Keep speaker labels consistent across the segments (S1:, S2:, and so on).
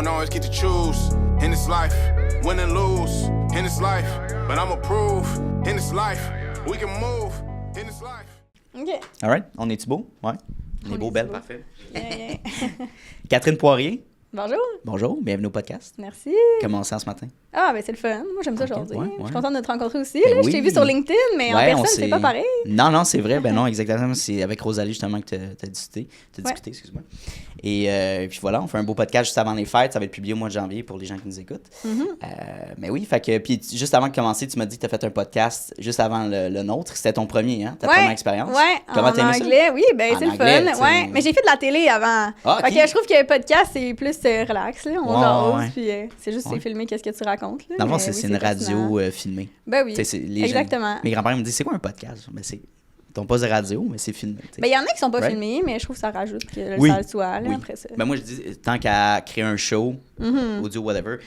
S1: don't always get to choose in this life, win and lose in this life, but I'ma prove in this life, we can move in this life.
S2: OK.
S3: All right, on est-tu beau? Ouais. On est beau, belle,
S2: beau.
S3: parfait.
S2: Yeah.
S3: Catherine Poirier,
S2: Bonjour.
S3: bonjour, bienvenue au podcast.
S2: Merci.
S3: Comment on se sent ce matin?
S2: Ah, ben c'est le fun. Moi, j'aime ça
S3: Ok,
S2: aujourd'hui.
S3: ouais,
S2: Je
S3: ouais.
S2: suis contente de te rencontrer aussi.
S3: Ben
S2: Là. Je
S3: oui.
S2: t'ai vu sur LinkedIn, mais en
S3: Ouais,
S2: personne, c'est pas pareil.
S3: Non, c'est vrai. Ben non, exactement. C'est avec Rosalie, justement, que t'as discuté. Excuse-moi. Et puis voilà, on fait un beau podcast juste avant les fêtes. Ça va être publié au mois de janvier pour les gens qui nous écoutent. Mais oui, fait que, puis juste avant de commencer, tu m'as dit que tu as fait un podcast juste avant le nôtre. C'était ton premier, hein? Ta première expérience.
S2: Ouais,
S3: Comment
S2: en
S3: t'as aimé ça?
S2: anglais, oui, ben
S3: En
S2: c'est le
S3: anglais,
S2: fun.
S3: tu sais.
S2: Ouais, mais j'ai fait de la télé avant.
S3: Ah, ok.
S2: Fait que je trouve que le podcast, c'est plus relax, là. On jase,
S3: Ouais.
S2: puis c'est juste
S3: Ouais.
S2: c'est filmé qu'est-ce que tu racontes. Là,
S3: Dans le fond,
S2: mais
S3: c'est
S2: oui,
S3: une
S2: fascinant.
S3: radio filmée.
S2: Ben oui,
S3: Tu sais, c'est les
S2: exactement.
S3: Mes grands-parents me disent, c'est quoi un podcast? Ben, c'est ton poste de radio, mais c'est filmé. tu sais.
S2: Ben il y en a qui sont pas
S3: Right.
S2: filmés, mais je trouve que ça rajoute que le
S3: Oui.
S2: sale soit, là,
S3: Oui.
S2: après ça.
S3: Ben moi, je dis, tant qu'à créer un show,
S2: Mhm.
S3: audio, whatever,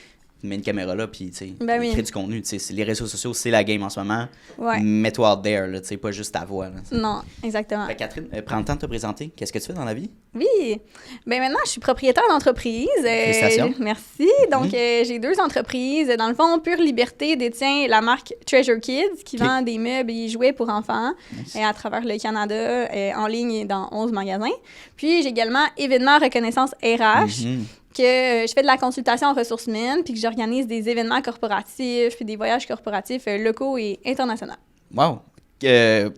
S3: tu mets une caméra là, puis tu sais,
S2: Ben oui.
S3: crée du contenu. Tu sais, les réseaux sociaux, c'est la game en ce moment.
S2: Ouais.
S3: Mets-toi out there, là, tu sais, pas juste ta voix. Là, tu sais.
S2: Non, exactement.
S3: Fait que Catherine, prends le temps de te présenter. Qu'est-ce que tu fais dans la vie?
S2: Oui. Ben maintenant, je suis propriétaire d'entreprise.
S3: Félicitations.
S2: Merci. Donc, j'ai 2 entreprises. Dans le fond, Pure Liberté détient la marque Treasure Kids qui
S3: Ok.
S2: vend des meubles et jouets pour enfants
S3: Nice.
S2: à travers le Canada, en ligne et dans 11 magasins. Puis, j'ai également Événements Reconnaissance RH.
S3: Mhm.
S2: Que je fais de la consultation en ressources humaines, puis que j'organise des événements corporatifs, puis des voyages corporatifs locaux et internationaux.
S3: Wow!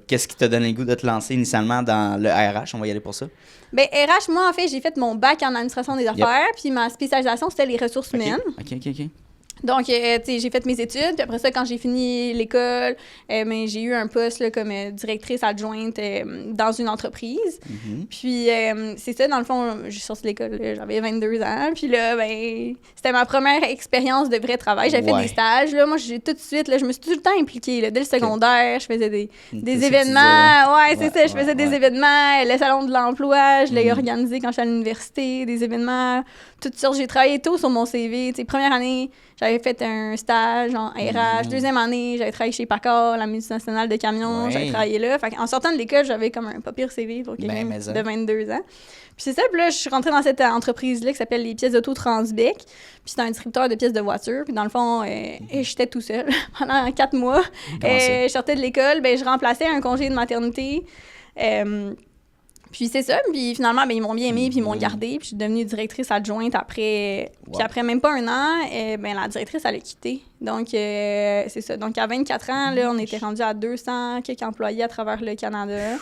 S3: Qu'est-ce qui t'a donné le goût de te lancer initialement dans le RH? On va y aller pour ça.
S2: Ben RH, moi, en fait, j'ai fait mon bac en administration des affaires, puis ma spécialisation, c'était les ressources humaines.
S3: OK.
S2: Donc, tu sais, j'ai fait mes études, puis après ça, quand j'ai fini l'école, ben, j'ai eu un poste là, comme directrice adjointe dans une entreprise.
S3: Mhm.
S2: Puis, c'est ça, dans le fond, j'ai sorti de l'école, là, j'avais 22 ans. Puis là, ben, c'était ma première expérience de vrai travail. J'avais fait des stages. Là, moi, j'ai tout de suite, là, je me suis tout le temps impliquée. Là, dès le secondaire, je faisais des
S3: C'est ça que tu
S2: événements. Ouais, c'est ça, je
S3: ouais,
S2: faisais des
S3: ouais.
S2: événements. Le salon de l'emploi, je l'ai
S3: Mhm.
S2: organisé quand j'étais à l'université, des événements, toutes sortes. J'ai travaillé tôt sur mon CV. Tu sais, première année, j'avais fait un stage en RH.
S3: Mhm.
S2: Deuxième année, j'avais travaillé chez PACCAR, la multinationale de camions.
S3: Ouais.
S2: J'avais travaillé là. Fait en sortant de l'école, j'avais comme un pas pire CV pour quelqu'un
S3: mais ça.
S2: de 22 ans. Puis c'est ça, puis là, je suis rentrée dans cette entreprise-là qui s'appelle les pièces d'auto Transbec. Puis c'est un distributeur de pièces de voiture. Puis dans le fond, j'étais tout seul pendant 4 mois.
S3: Comment ça?
S2: Je sortais de l'école, ben je remplaçais un congé de maternité. Puis c'est ça, puis finalement, ben, ils m'ont bien aimé, puis ils m'ont gardée, puis je suis devenue directrice adjointe après.
S3: Wow.
S2: Puis après même pas un an, ben, la directrice, elle a quitté. Donc, c'est ça. Donc, à 24 ans, là, on était rendu à 200 quelques employés à travers le Canada.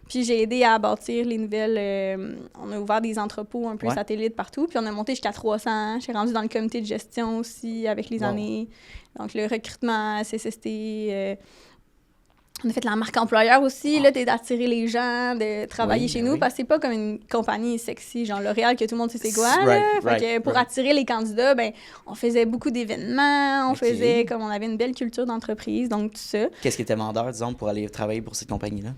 S2: Puis j'ai aidé à bâtir les nouvelles... on a ouvert des entrepôts un peu
S3: Ouais.
S2: satellites partout, puis on a monté jusqu'à 300. J'ai rendu dans le comité de gestion aussi avec les
S3: Wow.
S2: années. Donc, le recrutement, CSST... on a fait la marque employeur aussi, là, d'attirer les gens, de travailler
S3: Oui,
S2: chez
S3: ben
S2: nous,
S3: oui.
S2: parce que c'est pas comme une compagnie sexy, genre L'Oréal, que tout le monde sait c'est quoi,
S3: Right,
S2: là. Fait
S3: right,
S2: que pour
S3: right.
S2: attirer les candidats, ben, on faisait beaucoup d'événements, on
S3: Ok.
S2: faisait comme on avait une belle culture d'entreprise, donc tout ça.
S3: Qu'est-ce qui était vendeur, disons, pour aller travailler pour cette compagnie-là?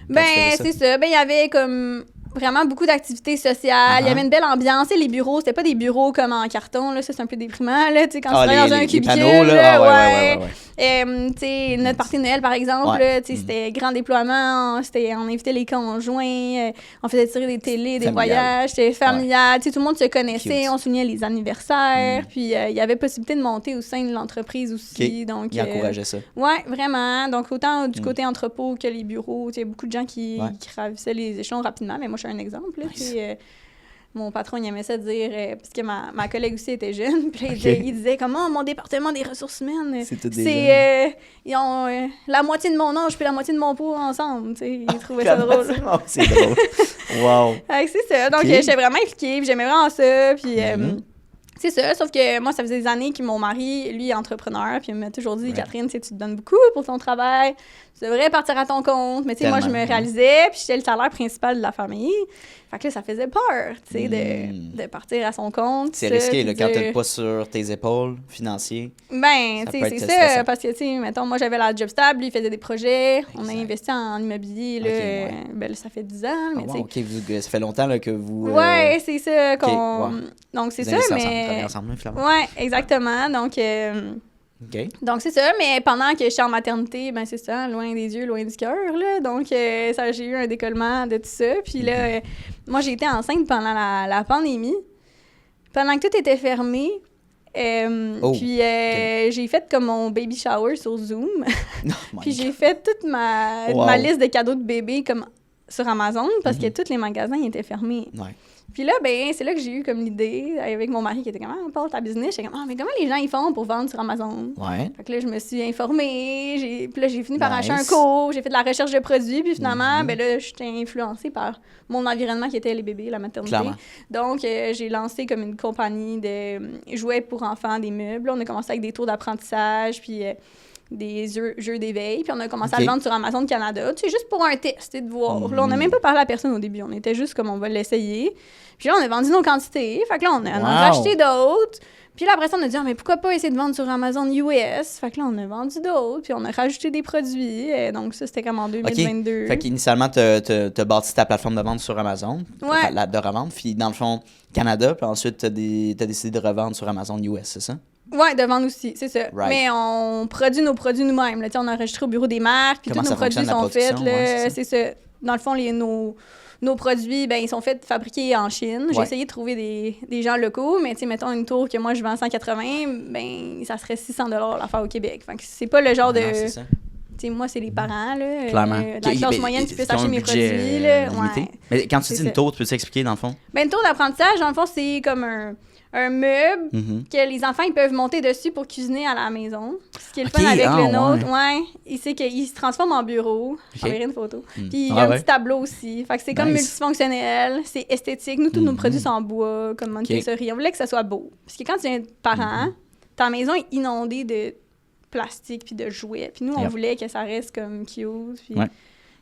S2: Ben,
S3: tu faisais ça?
S2: c'est ça. Ben, il y avait comme vraiment beaucoup d'activités sociales. Il y avait une belle ambiance. Et les bureaux, c'était pas des bureaux comme en carton, là. Ça, c'est un peu déprimant, là. Tu sais, quand tu travailles dans un cubicule.
S3: panneaux, là. Ouais.
S2: Tu sais, notre partie de Noël, par exemple,
S3: Ouais.
S2: là, tu sais, c'était grand déploiement. On invitait les conjoints. On faisait tirer des télés, des
S3: Familial.
S2: voyages. C'était familial. Tu sais, tout le monde se connaissait.
S3: Cute.
S2: On soulignait les anniversaires. Puis, il y avait possibilité de monter au sein de l'entreprise aussi.
S3: Ok.
S2: Donc,
S3: Il encourageait ça.
S2: ouais, vraiment. Donc, autant du côté entrepôt que les bureaux. Il y a beaucoup de gens qui gravissaient les échelons rapidement. Mais moi, je suis un exemple. Là,
S3: Nice.
S2: mon patron, il aimait ça dire, parce que ma collègue aussi était jeune. Puis là,
S3: Ok.
S2: il disait comment mon département des ressources humaines,
S3: C'est tout des jeunes.
S2: ils ont la moitié de mon âge puis la moitié de mon poids ensemble. Tu sais, il trouvait ça drôle.
S3: Oh, c'est drôle. Wow.
S2: Fait que c'est ça. Donc,
S3: Ok.
S2: j'étais vraiment impliquée. Puis j'aimais vraiment ça. Puis...
S3: Mhm.
S2: c'est ça, sauf que moi, ça faisait des années que mon mari, lui, est entrepreneur, puis il m'a toujours dit,
S3: Ouais.
S2: Catherine, tu sais, tu te donnes beaucoup pour ton travail, tu devrais partir à ton compte. Mais tu sais, moi, je
S3: Tellement,
S2: me réalisais, puis j'étais le salaire principal de la famille. Fait que là, ça faisait peur, tu sais, de partir à son compte.
S3: C'est
S2: ça,
S3: risqué,
S2: puis
S3: là, quand
S2: de-
S3: t'as le poids sur tes épaules financiers.
S2: Ben,
S3: Ça
S2: tu
S3: peut
S2: sais, c'est
S3: être
S2: ça,
S3: stressant.
S2: parce que, tu sais, mettons, moi, j'avais la job stable, lui, il faisait des projets, on a
S3: Exact.
S2: investi en immobilier, là,
S3: Ok, ouais.
S2: ben là, ça fait 10 ans, mais
S3: Ah,
S2: tu
S3: wow,
S2: sais.
S3: ok, ça fait longtemps là, que vous.
S2: Ouais, c'est ça qu'on...
S3: ouais.
S2: Donc, c'est
S3: vous
S2: ça,
S3: investissez ensemble,
S2: mais...
S3: travaillez ensemble, finalement.
S2: Ouais, exactement, donc...
S3: OK.
S2: Donc, c'est ça, mais pendant que j'étais en maternité, ben c'est ça, loin des yeux, loin du cœur, là. Donc, ça, j'ai eu un décollement de tout ça. Puis là, moi, j'ai été enceinte pendant la pandémie. pendant que tout était fermé, j'ai fait comme mon baby shower sur Zoom. Puis j'ai fait toute ma liste de cadeaux de bébé comme sur Amazon parce que tous les magasins étaient fermés.
S3: Ouais.
S2: Puis là, ben, c'est là que j'ai eu comme l'idée avec mon mari qui était comme « Ah, Paul, ta business? » J'étais comme « Ah, mais comment les gens ils font pour vendre sur Amazon? »
S3: Ouais.
S2: Fait que là, je me suis informée. Puis là, j'ai fini par acheter un cours. J'ai fait de la recherche de produits. Puis finalement, ben là, j'étais influencée par mon environnement qui était les bébés, la maternité.
S3: Clairement.
S2: Donc, j'ai lancé comme une compagnie de jouets pour enfants, des meubles. On a commencé avec des tours d'apprentissage, puis des jeux d'éveil. Puis on a commencé à le vendre sur Amazon Canada. Tu sais, juste pour un test, de voir. Là, on n'a même pas parlé à personne au début. On était juste comme on va l'essayer. Puis là, on a vendu nos quantités. Fait que là, on a racheté d'autres. Puis là, après ça, on a dit, mais pourquoi pas essayer de vendre sur Amazon US? Fait que là, on a vendu d'autres. Puis on a rajouté des produits. Donc ça, c'était comme en 2022.
S3: OK. Fait qu'initialement, t'as bâti ta plateforme de vente sur Amazon.
S2: Ouais.
S3: De revente. Puis dans le fond, Canada. Puis ensuite, t'as décidé de revendre sur Amazon US, c'est ça?
S2: Ouais, de vendre aussi, c'est ça.
S3: Right.
S2: Mais on produit nos produits nous-mêmes. Là. On a enregistré au bureau des marques, puis tous nos produits sont faits. C'est ça. Dans le fond, nos produits, ben, ils sont faits fabriqués en Chine. J'ai essayé de trouver des gens locaux, mais mettons une tour que moi je vends 180, ben, ça serait 600 $ l'affaire au Québec. Fait que c'est pas le genre de...
S3: c'est ça.
S2: Moi, c'est les parents, là,
S3: clairement.
S2: La classe moyenne qui puisse acheter mes produits. Là. Ouais.
S3: Mais quand tu dis une tour, tu peux t'expliquer dans le fond?
S2: Ben, une tour d'apprentissage, dans le fond, c'est comme un meuble que les enfants ils peuvent monter dessus pour cuisiner à la maison. Ce qui est le fun avec le nôtre, c'est qu'il se transforme en bureau. J'enverrai une photo. Puis il y a un petit tableau aussi. Fait que c'est comme multifonctionnel, c'est esthétique. Nous, tous nos produits sont en bois, comme Montessori. On voulait que ça soit beau. Parce que quand tu es un parent, ta maison est inondée de plastique puis de jouets. Puis nous, on voulait que ça reste comme cute. Puis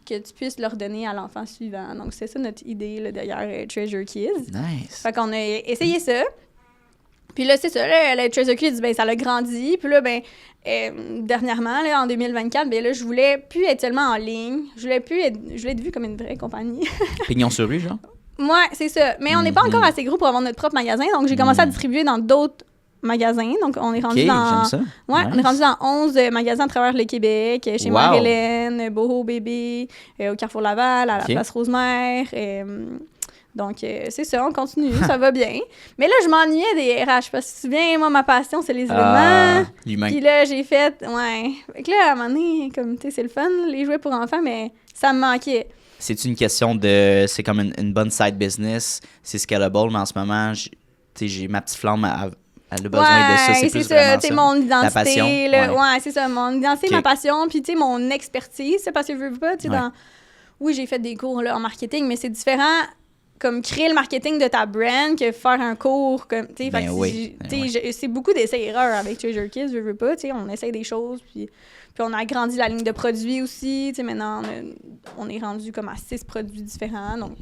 S2: que tu puisses leur donner à l'enfant suivant. Donc, c'est ça notre idée là, derrière Treasure Kids.
S3: Nice.
S2: Fait qu'on a essayé ça. Puis là, c'est ça, là, le Treasure Kids, ben, ça l'a grandi. Puis là, ben, dernièrement, là, en 2024, ben là, je voulais plus être seulement en ligne. Je voulais être vue comme une vraie compagnie. Pignon
S3: sur rue, genre?
S2: Ouais, c'est ça. Mais on n'est pas encore assez gros pour avoir notre propre magasin. Donc, j'ai commencé à distribuer dans d'autres magasins. Donc, on est rendu on est rendu dans 11 magasins à travers le Québec. Chez Marie-Hélène, Boho Bébé, au Carrefour Laval, à la Place Rosemère. Donc, c'est ça, on continue, ça va bien. Mais là, je m'ennuyais des RH parce que tu te souviens, moi, ma passion, c'est les événements.
S3: L'humain.
S2: Puis là, j'ai fait, Fait que là, à un moment donné, comme, tu sais, c'est le fun, les jouets pour enfants, mais ça me manquait.
S3: C'est une question de... C'est comme une bonne side business, c'est scalable, mais en ce moment, j'ai ma petite flamme elle a besoin de ça, c'est plus vraiment ça.
S2: Mon identité,
S3: la passion,
S2: c'est ça, mon identité, ma passion, puis tu sais, mon expertise, c'est parce que je veux pas, tu sais, Oui, j'ai fait des cours là, en marketing, mais c'est différent comme créer le marketing de ta brand que faire un cours comme tu sais c'est beaucoup d'essais-erreurs avec Treasure Kids, je veux pas, tu sais, on essaye des choses puis on a agrandi la ligne de produits aussi, tu sais, maintenant on est rendu comme à 6 produits différents, donc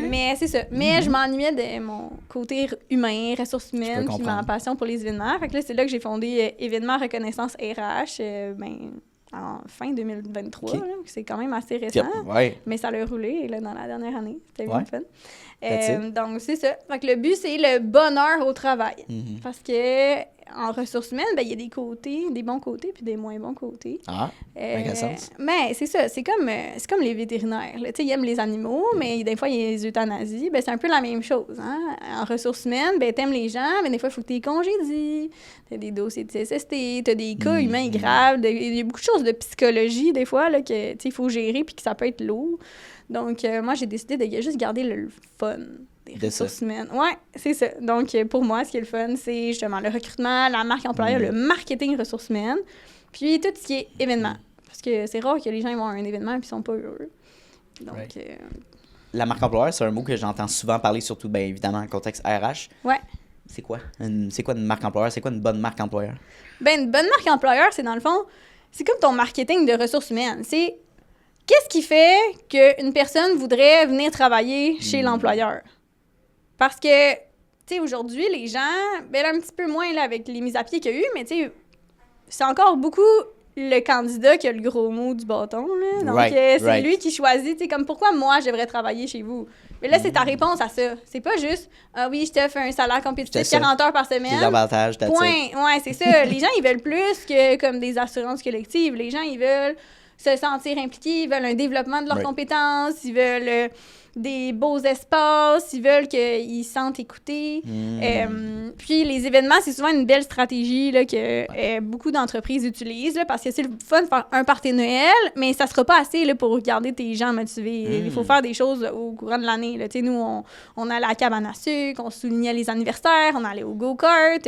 S2: mais c'est ça, mais je m'ennuyais de mon côté humain, ressources humaines, puis ma passion pour les événements, fait que là c'est là que j'ai fondé Événements Reconnaissance RH, en fin 2023, là, c'est quand même assez récent, mais ça a roulé là, dans la dernière année. C'était bien fun. Donc, c'est ça. Fait que le but, c'est le bonheur au travail. Parce que en ressources humaines, il y a des côtés, des bons côtés puis des moins bons côtés. Mais c'est ça, c'est comme les vétérinaires. Ils aiment les animaux, mais des fois, il y a les euthanasies. C'est un peu la même chose. Hein? En ressources humaines, t'aimes les gens, mais des fois, il faut que tu les congédies. T'as des dossiers de CSST, t'as des cas humains graves. Il y a beaucoup de choses de psychologie, des fois, là, que il faut gérer puis que ça peut être lourd. Donc, moi, j'ai décidé de juste garder le fun des ressources humaines. Ouais, c'est ça. Donc, pour moi, ce qui est le fun, c'est justement le recrutement, la marque employeur, le marketing ressources humaines, puis tout ce qui est événement. Parce que c'est rare que les gens vont à un événement et ils sont pas heureux. Donc...
S3: La marque employeur, c'est un mot que j'entends souvent parler, surtout, bien évidemment, en contexte RH.
S2: Ouais.
S3: C'est quoi? C'est quoi une marque employeur? C'est quoi une bonne marque employeur?
S2: Une bonne marque employeur, c'est dans le fond, c'est comme ton marketing de ressources humaines. C'est qu'est-ce qui fait qu'une personne voudrait venir travailler chez l'employeur? Parce que, tu sais, aujourd'hui, les gens, là, un petit peu moins là, avec les mises à pied qu'il y a eu, mais tu sais, c'est encore beaucoup le candidat qui a le gros mot du bâton. Là. Donc, c'est lui qui choisit, tu sais, comme pourquoi moi, je devrais travailler chez vous? Mais là, c'est ta réponse à ça. C'est pas juste, ah oui, je te fais un salaire compétitif 40 heures par semaine.
S3: Des avantages,
S2: point. Ouais, c'est ça. Les gens, ils veulent plus que comme des assurances collectives. Les gens, ils veulent se sentir impliqués, ils veulent un développement de leurs
S3: Right.
S2: compétences, ils veulent des beaux espaces, ils veulent qu'ils se sentent écoutés. Puis les événements, c'est souvent une belle stratégie là, que beaucoup d'entreprises utilisent là, parce que c'est le fun de faire un party de Noël, mais ça sera pas assez là, pour garder tes gens motivés. Il faut faire des choses au courant de l'année. Là. Tu sais, nous, on allait à la cabane à sucre, on soulignait les anniversaires, on allait au go-kart.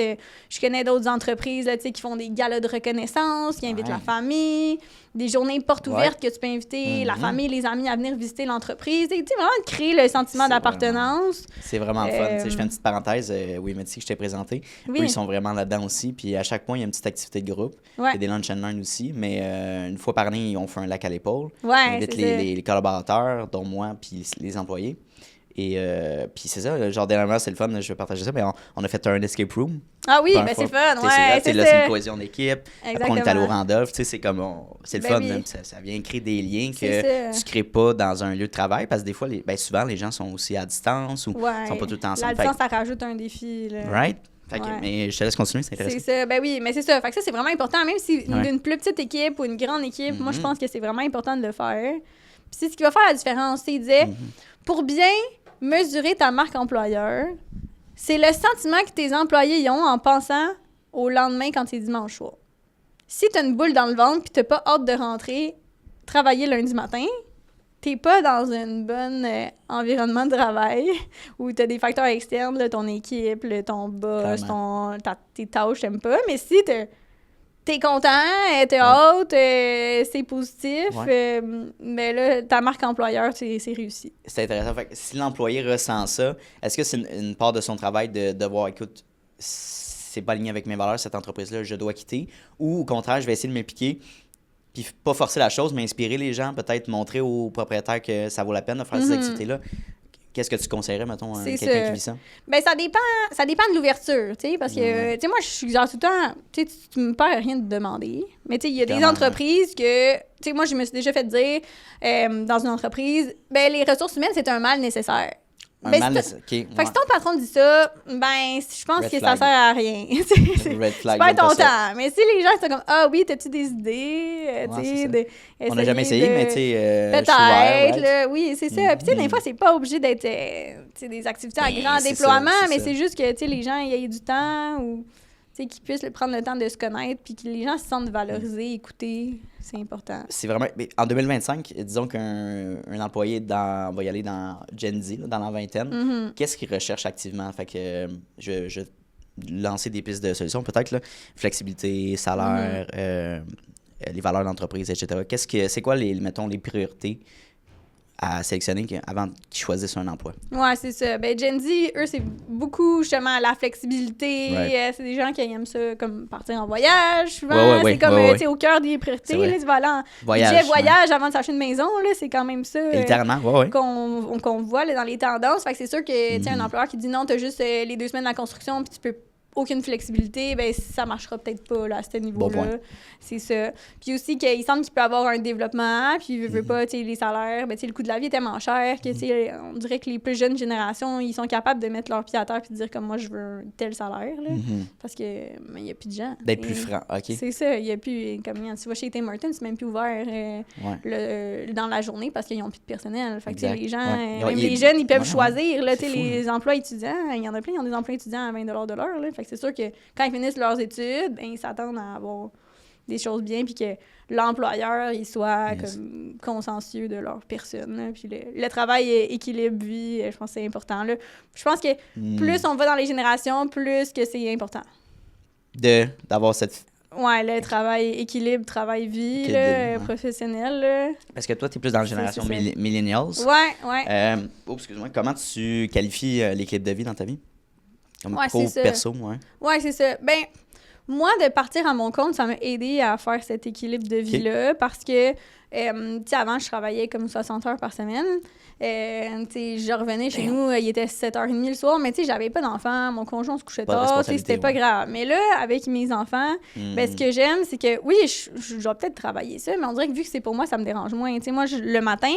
S2: Je connais d'autres entreprises là, tu sais, qui font des galas de reconnaissance, qui invitent la famille, des journées portes ouvertes que tu peux inviter la famille, les amis à venir visiter l'entreprise. Tu sais, vraiment de créer le sentiment d'appartenance.
S3: C'est vraiment le fun. Tu sais, je fais une petite parenthèse. Oui, mais tu sais que je t'ai présenté.
S2: Oui.
S3: Eux, ils sont vraiment là-dedans aussi. Puis à chaque mois, il y a une petite activité de groupe.
S2: Ouais.
S3: Il y a des lunch and learn aussi. Mais une fois par année, on fait un lac à l'épaule.
S2: Ouais,
S3: On invite
S2: c'est ça.
S3: les collaborateurs, dont moi, puis les employés. Et puis c'est ça, genre dernièrement, c'est le fun, je vais partager ça, mais on a fait un escape room.
S2: Ah oui,
S3: Première
S2: ben c'est
S3: fois.
S2: fun,
S3: Tu sais,
S2: ouais,
S3: hot,
S2: c'est
S3: là, c'est une
S2: ça.
S3: cohésion d'équipe. Après,
S2: Exactement.
S3: on est allé au Randolph, tu sais, c'est comme, c'est le
S2: Ben
S3: fun,
S2: oui.
S3: même, ça vient créer des liens
S2: C'est
S3: que
S2: ça.
S3: tu crées pas dans un lieu de travail, parce que des fois, souvent, les gens sont aussi à distance ou
S2: Ouais.
S3: sont pas tout le temps
S2: La
S3: ensemble.
S2: distance, ça rajoute un défi. Là.
S3: Right? Fait que,
S2: Ouais.
S3: mais je te laisse continuer, c'est intéressant.
S2: C'est ça, ben oui, mais c'est ça. Fait que ça, c'est vraiment important. Même si
S3: Ouais.
S2: d'une plus petite équipe ou une grande équipe, moi, je pense que c'est vraiment important de le faire. Puis c'est ce qui va faire la différence. Il disait, pour bien mesurer ta marque employeur, c'est le sentiment que tes employés y ont en pensant au lendemain quand c'est dimanche soir. Si t'as une boule dans le ventre puis t'as pas hâte de rentrer travailler lundi matin, t'es pas dans un bon environnement de travail où t'as des facteurs externes, là, ton équipe, là, ton boss, tes tâches, t'aimes pas. Mais si t'es content, t'es hâte, c'est positif, mais là, ta marque employeur, c'est réussi.
S3: C'est intéressant. Fait que si l'employé ressent ça, est-ce que c'est une part de son travail de voir, écoute, c'est pas aligné avec mes valeurs, cette entreprise-là, je dois quitter, ou au contraire, je vais essayer de m'impliquer, puis pas forcer la chose, mais inspirer les gens, peut-être montrer aux propriétaires que ça vaut la peine de faire ces activités-là. Qu'est-ce que tu conseillerais, mettons, à quelqu'un qui vit ça?
S2: Ben, ça dépend de l'ouverture, tu sais, parce que, tu sais, moi, je suggère tout le temps, tu sais, tu me perds rien de demander, mais tu sais, il y a des entreprises que, tu sais, moi, je me suis déjà fait dire, dans une entreprise, ben, les ressources humaines, c'est un mal nécessaire.
S3: Fait que
S2: si ton patron dit ça, ben, je pense
S3: Red
S2: que
S3: flag.
S2: ça sert à rien.
S3: Red flag,
S2: tu perds
S3: j'aime
S2: ton
S3: pas ça.
S2: temps. Mais si les gens sont comme, ah oui, t'as-tu des idées? Tu
S3: c'est
S2: sais,
S3: ça. On n'a jamais essayé, mais tu sais, je suis
S2: peut-être,
S3: ouvert,
S2: là, oui, c'est ça. Puis, tu sais, des fois, c'est pas obligé d'être tu sais, des activités à
S3: Ben,
S2: grand
S3: c'est
S2: déploiement,
S3: ça,
S2: mais
S3: ça.
S2: c'est juste que, tu sais, les gens, ils aient du temps ou, tu sais, qu'ils puissent prendre le temps de se connaître puis que les gens se sentent valorisés, écoutés. C'est important.
S3: C'est vraiment... Mais en 2025, disons qu'un employé va y aller dans Gen Z, là, dans la vingtaine. Qu'est-ce qu'il recherche activement? Fait que je vais lancer des pistes de solutions, peut-être, là. Flexibilité, salaire, les valeurs d'entreprise, etc. C'est quoi, mettons, les priorités à sélectionner avant qu'ils choisissent un emploi?
S2: Ouais, c'est ça. Ben, Gen Z, eux, c'est beaucoup, justement, la flexibilité.
S3: Right.
S2: C'est des gens qui aiment ça, comme partir en voyage, souvent.
S3: Ouais,
S2: c'est comme,
S3: ouais.
S2: tu sais, au cœur des priorités.
S3: C'est vrai.
S2: Là, tu vas aller en
S3: Voyage,
S2: voyage avant de s'acheter une maison, là, c'est quand même ça.
S3: Littéralement, ouais.
S2: Qu'on voit là, dans les tendances. Fait que c'est sûr que, tu sais, un employeur qui dit non, t'as juste les 2 semaines de la construction, puis tu peux aucune flexibilité, ben ça marchera peut-être pas là, à ce niveau-là.
S3: Bon point.
S2: C'est ça. Puis aussi qu'il semble qu'il peut avoir un développement, puis il veut pas, tu sais, les salaires, ben tu sais, le coût de la vie est tellement cher que, tu sais, on dirait que les plus jeunes générations, ils sont capables de mettre leur pied à terre puis de dire comme moi, je veux un tel salaire, là. Parce que, il y a plus de gens.
S3: D'être plus franc, OK.
S2: C'est ça, il y a plus, comme quand tu vas chez Tim Hortons, c'est même plus ouvert dans la journée parce qu'ils n'ont plus de personnel. Fait que, tu sais, les gens, même les jeunes, ils peuvent choisir, là, tu sais, les emplois étudiants, il y en a plein, ils ont des emplois étudiants à 20 $ de l'heure, là. Fait que c'est sûr que quand ils finissent leurs études, ben, ils s'attendent à avoir des choses bien, puis que l'employeur, il soit comme consensueux de leur personne. Là. Puis le travail équilibre vie, je pense que c'est important. Là. Je pense que plus on va dans les générations, plus que c'est important.
S3: D'avoir cette...
S2: Ouais, le travail équilibre, travail-vie, professionnel. Là.
S3: Parce que toi, tu es plus dans la génération millennials.
S2: Ouais.
S3: Excuse-moi. Comment tu qualifies l'équilibre de vie dans ta vie? Comme pro, perso,
S2: Ouais, c'est ça. Ben, moi, de partir à mon compte, ça m'a aidé à faire cet équilibre de vie-là parce que Avant, je travaillais comme 60 heures par semaine. Je revenais chez nous, il était 7h30 le soir, mais j'avais pas d'enfants, mon conjoint se couchait tard, c'était pas grave. Mais là, avec mes enfants, ce que j'aime, c'est que, oui, je vais peut-être travailler ça, mais on dirait que vu que c'est pour moi, ça me dérange moins. Moi, le matin,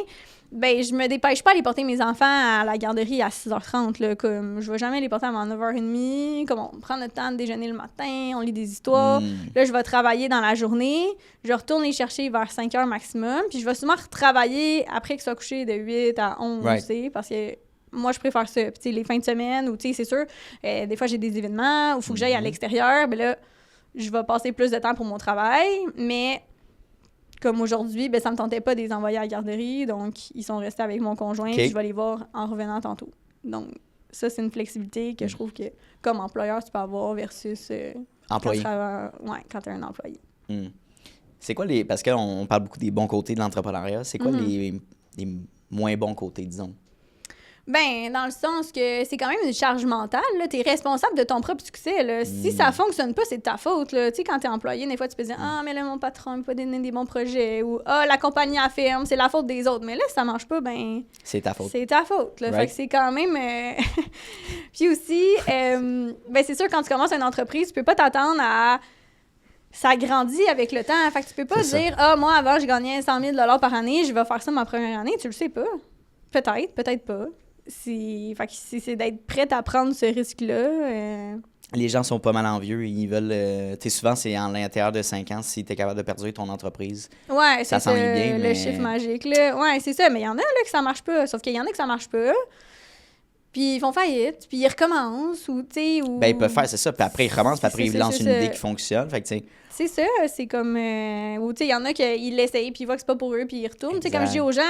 S2: je me dépêche pas à aller porter mes enfants à la garderie à 6h30. Là, comme, je vais jamais les porter avant 9h30. Comme on prend notre temps de déjeuner le matin, on lit des histoires. Là, je vais travailler dans la journée. Je retourne les chercher vers 5h maximum. Puis je vais souvent retravailler après qu'ils soient couchés de 8 à 11, parce que moi, je préfère ça. Puis les fins de semaine, ou c'est sûr, des fois, j'ai des événements où il faut que j'aille à l'extérieur. Ben là, je vais passer plus de temps pour mon travail, mais... Comme aujourd'hui, ça me tentait pas de les envoyer à la garderie, donc ils sont restés avec mon conjoint, puis je vais les voir en revenant tantôt. Donc, ça, c'est une flexibilité que je trouve que, comme employeur, tu peux avoir versus
S3: employé.
S2: Quand tu es un employé.
S3: C'est quoi les... Parce qu'on parle beaucoup des bons côtés de l'entrepreneuriat. C'est quoi les moins bons côtés, disons?
S2: Dans le sens que c'est quand même une charge mentale. Tu es responsable de ton propre succès. Là. Si ça fonctionne pas, c'est de ta faute. Là. Quand tu es employé, des fois, tu peux dire « Ah, mais là, mon patron m'a pas donné des bons projets. » Ou « Ah, la compagnie a ferme, c'est la faute des autres. » Mais là, si ça marche pas,
S3: c'est ta faute.
S2: C'est ta faute. Là. Fait que c'est quand même... Puis aussi, c'est sûr, quand tu commences une entreprise, tu peux pas t'attendre à... Ça grandit avec le temps. Fait que tu peux pas dire « Ah, moi, avant, je gagnais 100 000 $ par année, je vais faire ça ma première année. » Tu le sais pas. Peut-être, peut-être pas. Fait que c'est d'être prête à prendre ce risque-là.
S3: Les gens sont pas mal envieux. Ils veulent... souvent, c'est à l'intérieur de 5 ans, si tu es capable de perdurer ton entreprise.
S2: Ouais,
S3: ça s'en est bien,
S2: le chiffre magique. Là. Ouais, c'est ça. Mais il y en a là, que ça marche pas. Sauf qu'il y en a que ça marche pas. Puis ils font faillite. Puis ils recommencent. Ou...
S3: ils peuvent faire, c'est ça. Puis après, ils recommencent. Puis après, ils lancent une idée qui fonctionne. Fait que,
S2: c'est ça. C'est comme... Ou il y en a qui l'essayent. Puis ils voient que c'est pas pour eux. Puis ils retournent. Comme je dis aux gens...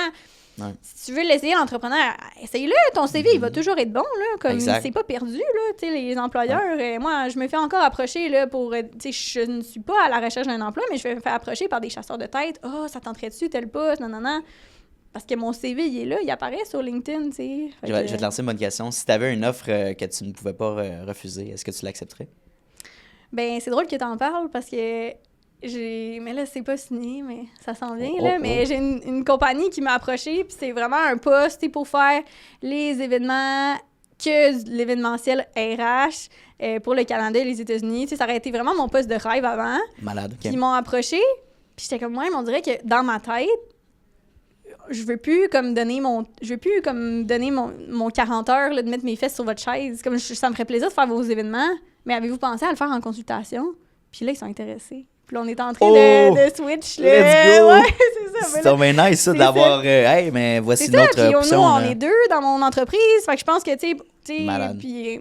S2: Ouais. Si tu veux l'essayer, l'entrepreneur, essaye-le. Ton CV, il va toujours être bon. Là, comme c'est pas perdu, là, les employeurs. Moi, je me fais encore approcher là, pour... Je ne suis pas à la recherche d'un emploi, mais je me fais approcher par des chasseurs de tête. « Ah, ça tenterait-tu tel poste? » Non. Parce que mon CV, il est là, il apparaît sur LinkedIn.
S3: Je vais te lancer une bonne question. Si tu avais une offre que tu ne pouvais pas refuser, est-ce que tu l'accepterais?
S2: C'est drôle que tu en parles parce que... Mais là, c'est pas signé, mais ça s'en vient, là. Mais j'ai une compagnie qui m'a approchée, puis c'est vraiment un poste pour faire les événements, que l'événementiel RH pour le Canada et les États-Unis. Ça aurait été vraiment mon poste de rêve avant.
S3: Malade, OK.
S2: Puis ils m'ont approché, puis j'étais comme, on dirait que dans ma tête, je veux plus comme donner mon 40 heures là, de mettre mes fesses sur votre chaise. Comme ça me ferait plaisir de faire vos événements, mais avez-vous pensé à le faire en consultation? Puis là, ils sont intéressés. Puis là, on est en train de switch. Là.
S3: Let's go!
S2: Ouais, c'est ça.
S3: C'est bien nice, ça, d'avoir... hey, mais voici notre option.
S2: Nous, on est deux dans mon entreprise. Fait que je pense que, tu sais... Puis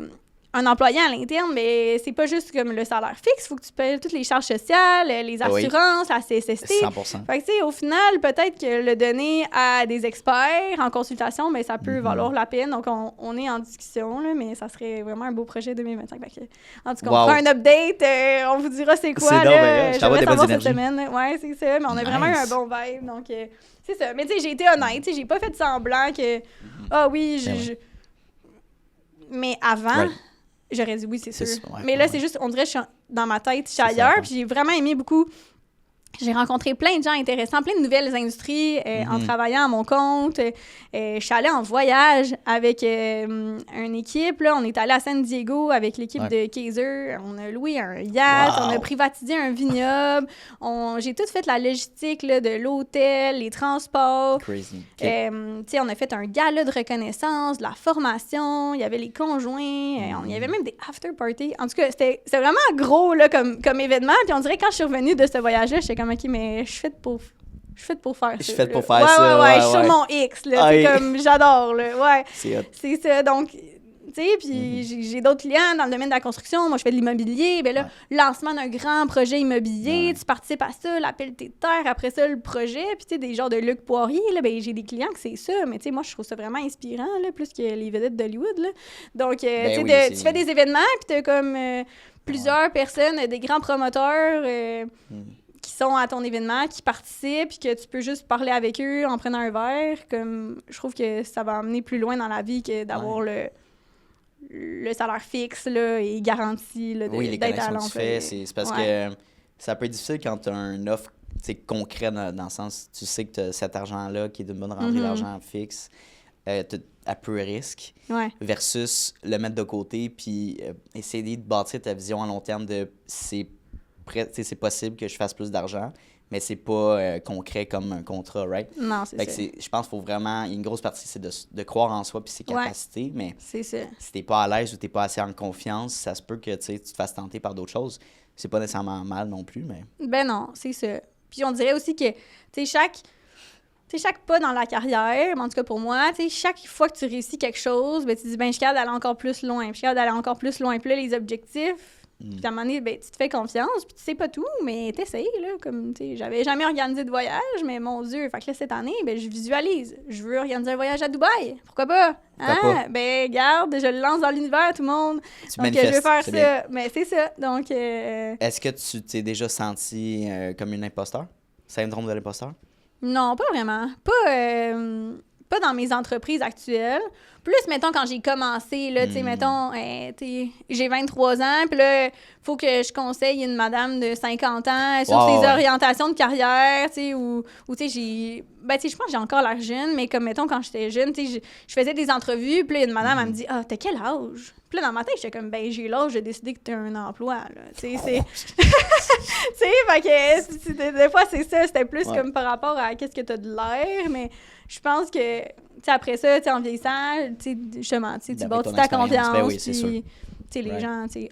S2: un employé à l'interne, mais c'est pas juste comme le salaire fixe. Il faut que tu payes toutes les charges sociales, les assurances, la CSST.
S3: 100%.
S2: Fait que, tu sais, au final, peut-être que le donner à des experts en consultation, mais ça peut valoir la peine. Donc, on est en discussion, là, mais ça serait vraiment un beau projet 2025. Fait que, en tout cas, on fera un update. On vous dira c'est quoi. Je vais savoir cette semaine. Ouais, c'est ça. Mais on a vraiment eu un bon vibe. Donc, c'est ça. Mais tu sais, j'ai été honnête. J'ai pas fait semblant que... Ah oui, mais avant... J'aurais dit oui, c'est sûr. Mais là, c'est juste, on dirait que je suis dans ma tête, je suis ailleurs. Puis j'ai vraiment aimé beaucoup. J'ai rencontré plein de gens intéressants, plein de nouvelles industries en travaillant à mon compte. Je suis allée en voyage avec une équipe. Là. On est allé à San Diego avec l'équipe de Kaiser. On a loué un yacht, on a privatisé un vignoble. J'ai tout fait la logistique là, de l'hôtel, les transports.
S3: Crazy.
S2: On a fait un gala de reconnaissance, de la formation. Il y avait les conjoints. Il y avait même des after-parties. En tout cas, c'était vraiment gros là, comme événement. Puis on dirait que quand je suis revenue de ce voyage-là, j'étais comme, OK, mais je suis faite pour faire ça.
S3: Je suis faite pour faire ça.
S2: Ouais, je suis sur mon X, là. C'est comme, j'adore, là. Ouais.
S3: C'est
S2: ça. Donc, tu sais, puis j'ai d'autres clients dans le domaine de la construction. Moi, je fais de l'immobilier. Bien là, lancement d'un grand projet immobilier, tu participes à ça, l'appel tes terres, après ça, le projet. Puis, tu sais, des genres de Luc Poirier, là, ben j'ai des clients que c'est ça. Mais, tu sais, moi, je trouve ça vraiment inspirant, là, plus que les vedettes d'Hollywood, là. Donc, tu fais des événements, puis t'as comme plusieurs personnes, des grands promoteurs... qui sont à ton événement, qui participent, puis que tu peux juste parler avec eux en prenant un verre. Comme, je trouve que ça va amener plus loin dans la vie que d'avoir le salaire fixe là, et garanti là,
S3: les
S2: d'être à
S3: connexions que tu fais, c'est parce que ça peut être difficile quand tu as une offre concret dans le sens, tu sais que tu as cet argent-là qui est d'une bonne rentrée d'argent fixe, à peu risque, versus le mettre de côté puis essayer de bâtir ta vision à long terme de c'est possible que je fasse plus d'argent, mais c'est pas concret comme un contrat, right?
S2: Non, c'est ça.
S3: Je pense qu'il faut vraiment, une grosse partie, c'est de croire en soi puis ses capacités, mais
S2: c'est ça.
S3: Si t'es pas à l'aise ou t'es pas assez en confiance, ça se peut que tu te fasses tenter par d'autres choses. C'est pas nécessairement mal non plus, mais...
S2: Ben non, c'est ça. Puis on dirait aussi que, chaque pas dans la carrière, en tout cas pour moi, chaque fois que tu réussis quelque chose, ben tu te dis, ben je suis capable d'aller encore plus loin, puis je suis capable d'aller encore plus loin. Puis là, les objectifs, puis à un moment donné, ben, tu te fais confiance, puis tu sais pas tout, mais t'essayes, là, comme, j'avais jamais organisé de voyage, mais mon Dieu, fait que là, cette année, ben, je visualise. Je veux organiser un voyage à Dubaï. Pourquoi pas?
S3: Pas?
S2: Ben, garde, je le lance dans l'univers, tout le monde. Donc, je veux faire ça. Bien. Mais c'est ça, donc...
S3: Est-ce que tu t'es déjà senti comme une imposteur? Syndrome de l'imposteur?
S2: Non, pas vraiment. Pas dans mes entreprises actuelles. Plus, mettons, quand j'ai commencé, là, tu sais, mettons, j'ai 23 ans, puis là, il faut que je conseille une madame de 50 ans sur ses orientations de carrière, tu sais, ou tu sais, je pense que j'ai encore l'air jeune, mais comme, mettons, quand j'étais jeune, tu sais, je faisais des entrevues, puis là, une madame, elle me dit « Ah, t'as quel âge? » Puis là, dans ma tête, j'étais comme « Ben, j'ai l'âge de décider que t'as un emploi, là. » Tu sais, c'est... tu sais, fait que, des fois, c'est ça, c'était plus comme par rapport à qu'est-ce que t'as de l'air, mais je pense que... T'sais, après ça, en vieillissant, justement, tu bâtis ta confiance.
S3: Ben oui, c'est sûr.
S2: Les gens, je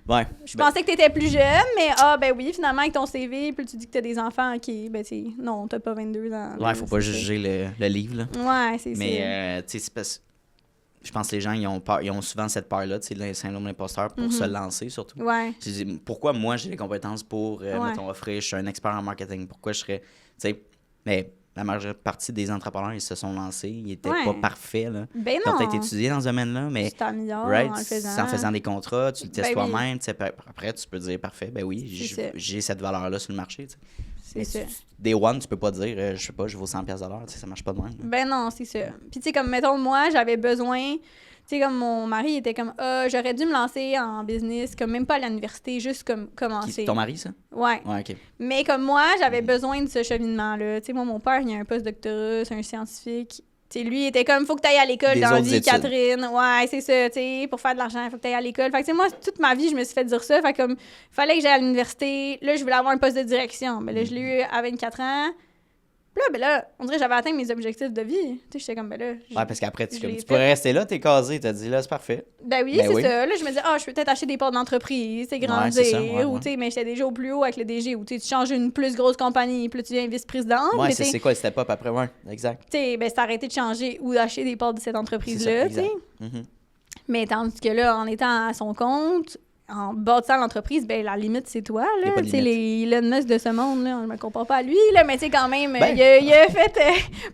S3: Ben,
S2: pensais que t'étais plus jeune, mais ben oui, finalement, avec ton CV, puis tu dis que t'as des enfants, OK, ben non, t'as pas 22 ans.
S3: Ouais, faut pas juger le livre, là.
S2: Ouais, c'est ça.
S3: Mais, tu sais, c'est parce je pense que les gens, ils ont souvent cette peur-là, tu sais, le syndrome de l'imposteur pour se lancer, surtout.
S2: Ouais.
S3: Pourquoi moi, j'ai les compétences pour, mettons, offrir, je suis un expert en marketing, pourquoi je serais, tu sais, mais... La majeure partie des entrepreneurs, ils se sont lancés. Ils n'étaient pas parfaits. Là.
S2: Ben
S3: ils ont
S2: non.
S3: peut-être étudié dans ce domaine-là, mais
S2: en le faisant.
S3: en faisant des contrats, tu le testes
S2: Ben
S3: toi-même. Après, tu peux dire, parfait, ben oui, j'ai cette valeur-là sur le marché.
S2: C'est ça.
S3: Day one, tu peux pas dire, je sais pas, je vaux 100$ de l'heure. Ça marche pas de même.
S2: Ben non, c'est ça. Puis tu sais, comme, mettons, moi, j'avais besoin... Tu sais, comme mon mari était comme, j'aurais dû me lancer en business, comme même pas à l'université, juste comme commencer.
S3: Ton mari, ça?
S2: Ouais.
S3: Ouais, OK.
S2: Mais comme moi, j'avais besoin de ce cheminement-là. Tu sais, moi, mon père, il a un post-doctorat, c'est un scientifique. Tu sais, lui, il était comme, faut que tu ailles à l'école dans la vie, Catherine. Ouais, c'est ça, tu sais, pour faire de l'argent, il faut que tu ailles à l'école. Fait que, tu sais, moi, toute ma vie, je me suis fait dire ça. Fait comme, fallait que j'aille à l'université. Là, je voulais avoir un poste de direction. Mais là, je l'ai eu à 24 ans. Puis là, on dirait que j'avais atteint mes objectifs de vie. Tu sais, j'étais comme, ben là...
S3: Ouais, parce qu'après, tu pourrais rester là, t'es casé, t'as dit, là, c'est parfait.
S2: Ben oui, c'est ça. Là, je me disais, je peux peut-être acheter des parts d'entreprise, c'est grandir. Ou, tu sais, mais j'étais déjà au plus haut avec le DG. Ou, tu changes une plus grosse compagnie, puis là, tu deviens vice-présidente.
S3: Ouais, c'est quoi le step-up après? Ouais, exact.
S2: Tu sais, ben, c'est arrêté de changer ou d'acheter des parts de cette entreprise-là, tu sais. Mais tandis que là, en étant à son compte... En bâtissant l'entreprise, ben la limite, c'est toi, là. Tu sais, les Elon Musk de ce monde, là, je me compare pas à lui, là, mais tu sais, quand même, il a fait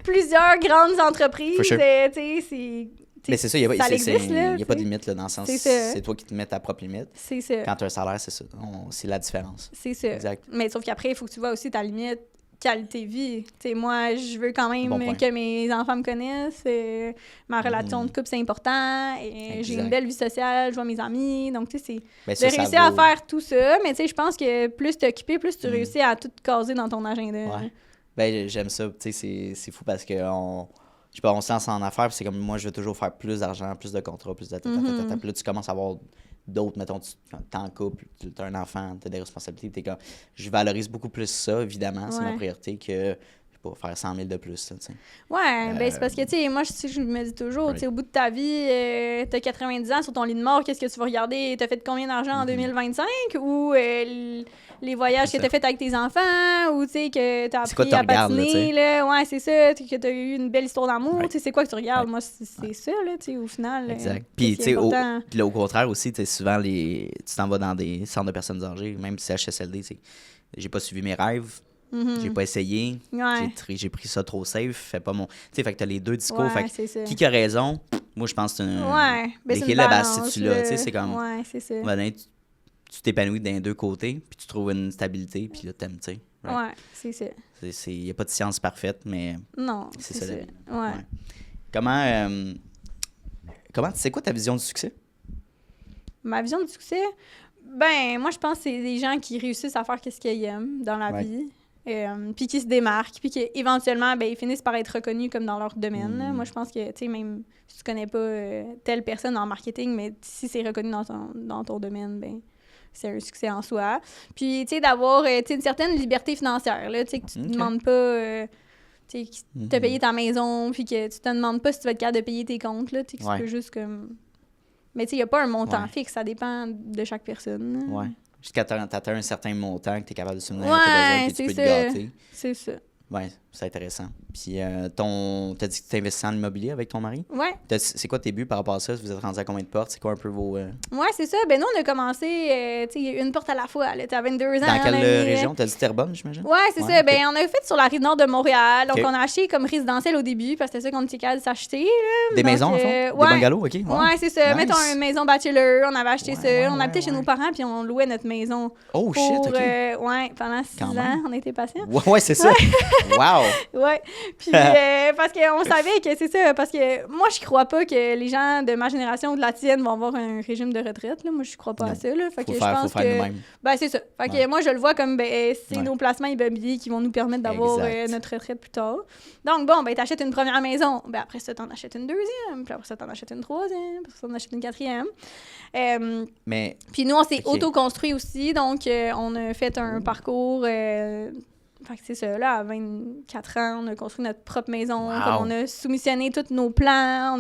S2: plusieurs grandes entreprises.
S3: Sure.
S2: Tu sais, c'est...
S3: Mais c'est ça, il n'y a, pas de limite, là, dans le sens
S2: c'est
S3: toi qui te mets ta propre limite.
S2: C'est ça.
S3: Quand tu as un salaire, c'est ça. C'est la différence.
S2: C'est ça.
S3: Exact.
S2: Mais sauf qu'après, il faut que tu vois aussi ta limite qualité vie. Tu sais, moi, je veux quand même que mes enfants me connaissent. Ma relation de couple, c'est important. Et j'ai une belle vie sociale, je vois mes amis. Donc, tu sais, c'est de réussir à faire tout ça. Mais tu sais, je pense que plus t'es occupé, plus tu réussis à tout caser dans ton agenda.
S3: Ouais. Ben, j'aime ça. Tu sais, c'est fou parce que je sais pas, on se lance en affaires, puis c'est comme moi, je veux toujours faire plus d'argent, plus de contrats, plus de Puis là, tu commences à avoir d'autres, mettons, t'es en couple, t'as un enfant, t'as des responsabilités, t'es comme... Je valorise beaucoup plus ça, évidemment, c'est ma priorité, que je sais pas, faire 100 000 de plus, là, tu sais.
S2: Ouais, ben c'est parce que, tu sais, moi, je me dis toujours, tu sais, au bout de ta vie, t'as 90 ans sur ton lit de mort, qu'est-ce que tu vas regarder? T'as fait combien d'argent en 2025? Ou les voyages que t'as fait avec tes enfants? Ou, tu sais, que t'as appris à patiner, là? Ouais, c'est ça, que t'as eu une belle histoire d'amour, tu sais, c'est quoi que tu regardes? Moi, c'est ça, là, tu sais, au final.
S3: Exact. Puis, tu sais, au contraire aussi, tu sais, souvent, tu t'en vas dans des centres de personnes âgées, même si c'est HSLD, tu sais, j'ai pas suivi mes rêves. J'ai pas essayé. J'ai pris ça trop safe. Fait pas mon. Tu sais, fait que t'as les deux discours. Fait que qui a raison? Moi, je pense que c'est l'équilibre à là. Tu sais, c'est comme.
S2: Ouais, c'est ça.
S3: Tu t'épanouis d'un deux côtés, puis tu trouves une stabilité, puis là, t'aimes, tu sais.
S2: Ouais, c'est ça.
S3: Il n'y a pas de science parfaite, mais.
S2: Non.
S3: C'est ça la vie.
S2: Ouais.
S3: Comment. C'est quoi ta vision du succès?
S2: Ma vision du succès? Ben, moi, je pense que c'est des gens qui réussissent à faire ce qu'ils aiment dans la vie. Puis qui se démarquent, puis qu'éventuellement, ben, ils finissent par être reconnus comme dans leur domaine. Moi, je pense que, tu sais, même si tu connais pas telle personne en marketing, mais si c'est reconnu dans ton domaine, ben c'est un succès en soi. Puis, tu sais, d'avoir une certaine liberté financière, là, tu sais, que tu te demandes pas... tu sais, que tu as payé ta maison, puis que tu te demandes pas si tu vas être capable de payer tes comptes, là, tu sais, que tu peux juste comme... Mais tu sais, il n'y a pas un montant fixe, ça dépend de chaque personne.
S3: Ouais. Jusqu'à t'atteins un certain montant que tu es capable de subvenir
S2: à
S3: tes besoins, puis tu peux te gâter.
S2: C'est ça.
S3: Ouais, c'est intéressant. Puis, t'as dit que tu investis en immobilier avec ton mari?
S2: Ouais.
S3: C'est quoi tes buts par rapport à ça? Vous êtes rendu à combien de portes? C'est quoi un peu vos...
S2: Ouais, c'est ça. Ben nous, on a commencé, tu sais, une porte à la fois. T'as 22 ans.
S3: Dans quelle région? T'as dit Terrebonne, j'imagine?
S2: Ouais, c'est ça. Ben, on a fait sur la rive nord de Montréal. Donc, on a acheté comme résidentiel au début, parce que c'était ça qu'on était capable de s'acheter.
S3: Des maisons, en fond? Des bungalows, OK? Wow.
S2: Ouais, c'est ça.
S3: Nice.
S2: Mettons une maison bachelor. On avait acheté ça. On habitait chez nos parents, puis on louait notre maison.
S3: Oh, shit, OK.
S2: Ouais, pendant 6 ans, on était patients.
S3: Ouais, c'est ça. Wow!
S2: Ouais. Puis, parce qu'on savait que c'est ça. Parce que moi, je crois pas que les gens de ma génération ou de la tienne vont avoir un régime de retraite. Là. Moi, je crois pas à ça. Là. Fait que je pense que. Ben, c'est ça. Fait que moi, je le vois comme c'est nos placements immobiliers qui vont nous permettre d'avoir notre retraite plus tard. Donc, bon, ben, t'achètes une première maison. Ben, après ça, t'en achètes une deuxième. Puis après ça, t'en achètes une troisième. Puis après ça, t'en achètes une quatrième.
S3: Mais.
S2: Puis nous, on s'est auto-construit aussi. Donc, on a fait un parcours. Fait que c'est ça, là, à 24 ans, on a construit notre propre maison, comme on a soumissionné tous nos plans,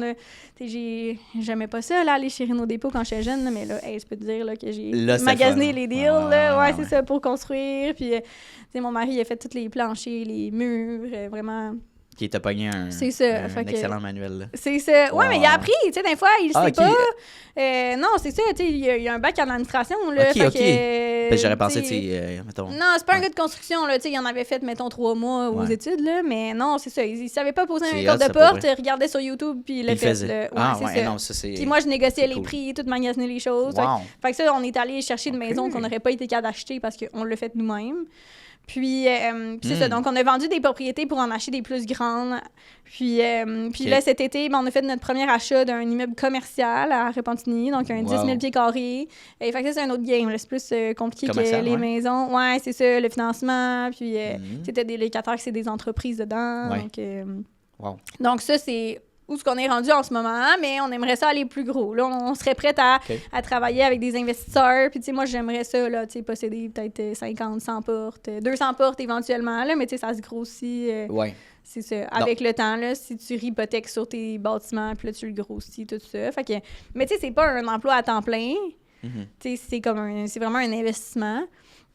S2: j'aimais pas ça, là, aller chez Renault Dépôt quand j'étais jeune, là, mais là, je peux te dire là, que j'ai magasiné les deals, là, c'est ça, pour construire, puis, tu sais, mon mari, il a fait tous les planchers, les murs, vraiment...
S3: Qui t'a pogné un excellent manuel, là.
S2: C'est ça. Ouais, mais il a appris, tu sais, des fois, il sait pas. Non, c'est ça, tu sais, il y a un bac en administration, là.
S3: OK. J'aurais pensé, tu sais, mettons...
S2: Non, c'est pas un gars de construction, là, tu sais, il en avait fait, mettons, 3 mois aux études, là, mais non, c'est ça, il savait pas poser un code de porte, il regardait sur YouTube, puis il le faisait.
S3: Non, ça, c'est...
S2: Puis moi, je négociais les prix, tout magasiner les choses. Fait que ça, on est allé chercher une maison qu'on n'aurait pas été capable d'acheter parce qu'on l'a fait nous-mêmes. Puis c'est ça. Donc, on a vendu des propriétés pour en acheter des plus grandes. Puis là, cet été, on a fait notre premier achat d'un immeuble commercial à Repentigny, donc un 10 000 pieds carrés. Et fait que ça, c'est un autre game. Là. C'est plus compliqué que les maisons. Ouais, c'est ça, le financement. Puis c'était des locataires, c'est des entreprises dedans. Donc ça, c'est où ce qu'on est rendu en ce moment, mais on aimerait ça aller plus gros. Là, on serait prête à travailler avec des investisseurs. Puis, tu sais, moi, j'aimerais ça, là, tu sais, posséder peut-être 50, 100 portes, 200 portes éventuellement, là, mais tu sais, ça se grossit. C'est ça. Avec le temps, là, si tu hypothèques sur tes bâtiments, puis là, tu le grossis, tout ça. Fait que, mais tu sais, c'est pas un emploi à temps plein. Tu sais, c'est vraiment un investissement.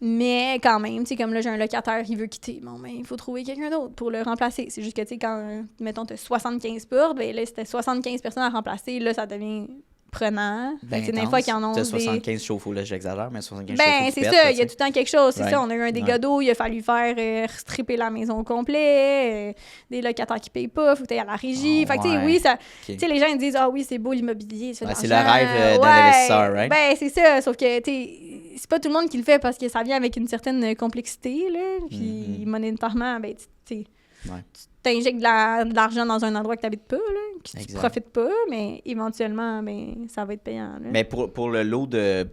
S2: Mais quand même, tu sais, comme là, j'ai un locataire qui veut quitter. Bon, ben, il faut trouver quelqu'un d'autre pour le remplacer. C'est juste que, tu sais, quand, mettons, tu as 75 portes, ben là, c'était 75 personnes à remplacer. Là, ça devient prenant.
S3: Ben,
S2: c'est des fois qu'ils en ont.
S3: Tu as 75 chauffe-eau, là, j'exagère, mais 75
S2: ben,
S3: chauffe-eau.
S2: C'est ça, il y a tout le temps quelque chose. C'est ça, on a eu un dégât d'eau, il a fallu faire stripper la maison au complet, des locataires qui payent pas, faut que tu ailles à la régie. Fait que, tu sais, oui, ça. Tu sais, les gens, ils disent, ah oui, c'est beau l'immobilier.
S3: C'est le rêve d'investisseur, right?
S2: Ben, c'est ça, sauf que, tu sais, c'est pas tout le monde qui le fait parce que ça vient avec une certaine complexité, là. Puis, monétairement, ben, tu t'injectes de l'argent dans un endroit que t'habites pas, là, que tu profites pas, mais éventuellement, ben, ça va être payant, là.
S3: Mais pour le lot de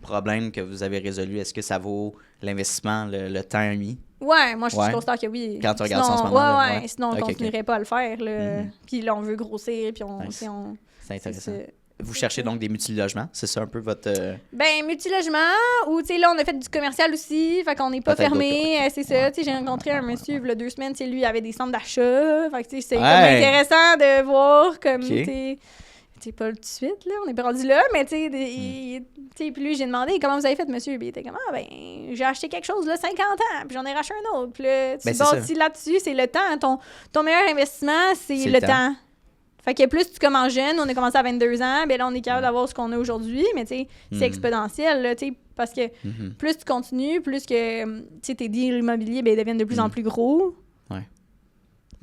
S3: problèmes que vous avez résolus, est-ce que ça vaut l'investissement, le temps mis?
S2: Ouais, moi, je constate que oui.
S3: Quand tu regardes ça en ce moment.
S2: Sinon, on continuerait pas à le faire, là. Puis là, on veut grossir, puis on...
S3: C'est intéressant. Vous cherchez donc des multilogements? C'est ça un peu votre...
S2: Ben, multilogement, ou, tu sais, là, on a fait du commercial aussi, fait qu'on n'est pas fermé, c'est ça. Tu sais, j'ai rencontré un monsieur, il y a 2 semaines, tu sais, lui, il avait des centres d'achat, fait que, tu sais, c'est comme intéressant de voir, comme, tu sais, pas tout de suite, là, on n'est pas rendu là, mais, tu sais, puis lui, j'ai demandé, comment vous avez fait, monsieur? Puis il était comme, ben, j'ai acheté quelque chose, là, 50 ans, puis j'en ai racheté un autre, puis là, tu bâtis là-dessus, c'est le temps, ton meilleur investissement, c'est le temps. Fait que plus tu commences jeune, on a commencé à 22 ans, ben là, on est capable d'avoir ce qu'on a aujourd'hui, mais tu sais, c'est exponentiel, là, tu sais, parce que plus tu continues, plus que, tu sais, tes deals immobiliers, ben, deviennent de plus en plus gros.
S3: Ouais.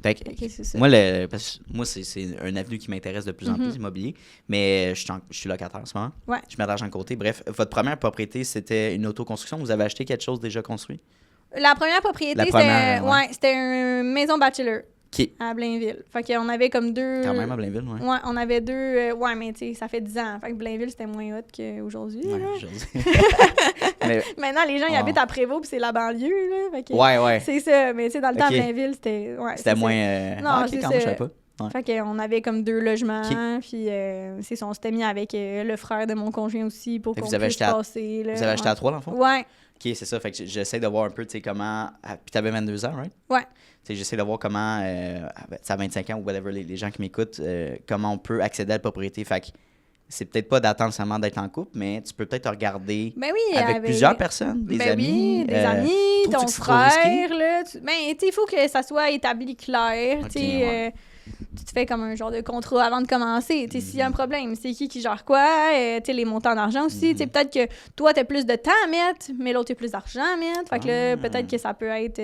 S3: Fait que,
S2: c'est ça.
S3: Moi, c'est un avenue qui m'intéresse de plus en plus, immobilier, mais je suis locataire en ce moment.
S2: Ouais.
S3: Je mets de l'argent de côté. Bref, votre première propriété, c'était une autoconstruction. Vous avez acheté quelque chose déjà construit?
S2: La première propriété, c'était une maison bachelor.
S3: OK.
S2: à Blainville. Fait qu'on avait comme 2...
S3: Quand même à Blainville, ouais.
S2: Ouais, on avait 2... ouais, mais tu sais, ça fait 10 ans. Fait que Blainville, c'était moins hot qu'aujourd'hui.
S3: Ouais,
S2: là.
S3: aujourd'hui. Mais,
S2: Maintenant, les gens, ils habitent à Prévost, puis c'est la banlieue, là. Fait que
S3: ouais.
S2: c'est ça. Mais tu sais, dans le temps,
S3: Ok.
S2: Blainville, c'était... Ouais,
S3: C'était
S2: c'est
S3: moins...
S2: ça. Non,
S3: ok,
S2: c'est
S3: quand même, je
S2: ça.
S3: savais pas. Ouais.
S2: Fait qu'on avait comme 2 logements,
S3: Ok.
S2: puis c'est ça, on s'était mis avec le frère de mon conjoint aussi pour
S3: Fait que
S2: qu'on
S3: vous avez
S2: puisse
S3: acheté à-
S2: passer. Là,
S3: Vous avez acheté
S2: ouais.
S3: à 3, dans le fond?
S2: Ouais,
S3: OK, c'est ça. Fait que j'essaie de voir un peu, tu sais, comment... Puis t'avais 22 ans, right?
S2: ouais.
S3: Tu sais, j'essaie de voir comment, à 25 ans ou whatever, les gens qui m'écoutent, comment on peut accéder à la propriété. Fait que c'est peut-être pas d'attendre seulement d'être en couple, mais tu peux peut-être te regarder
S2: Ben oui,
S3: avec plusieurs personnes, des
S2: ben
S3: amis.
S2: oui, des amis,
S3: trouves-tu
S2: ton
S3: que c'est trop risqué?
S2: frère, là. Ben, tu sais, il faut que ça soit établi clair,
S3: Ok,
S2: tu sais.
S3: ouais.
S2: Tu te fais comme un genre de contrat avant de commencer. Tu sais, s'il y a un problème, c'est qui gère quoi, tu sais, les montants d'argent aussi. Tu sais, peut-être que toi, t'as plus de temps à mettre, mais l'autre, a plus d'argent à mettre. Fait que là, peut-être que ça peut être...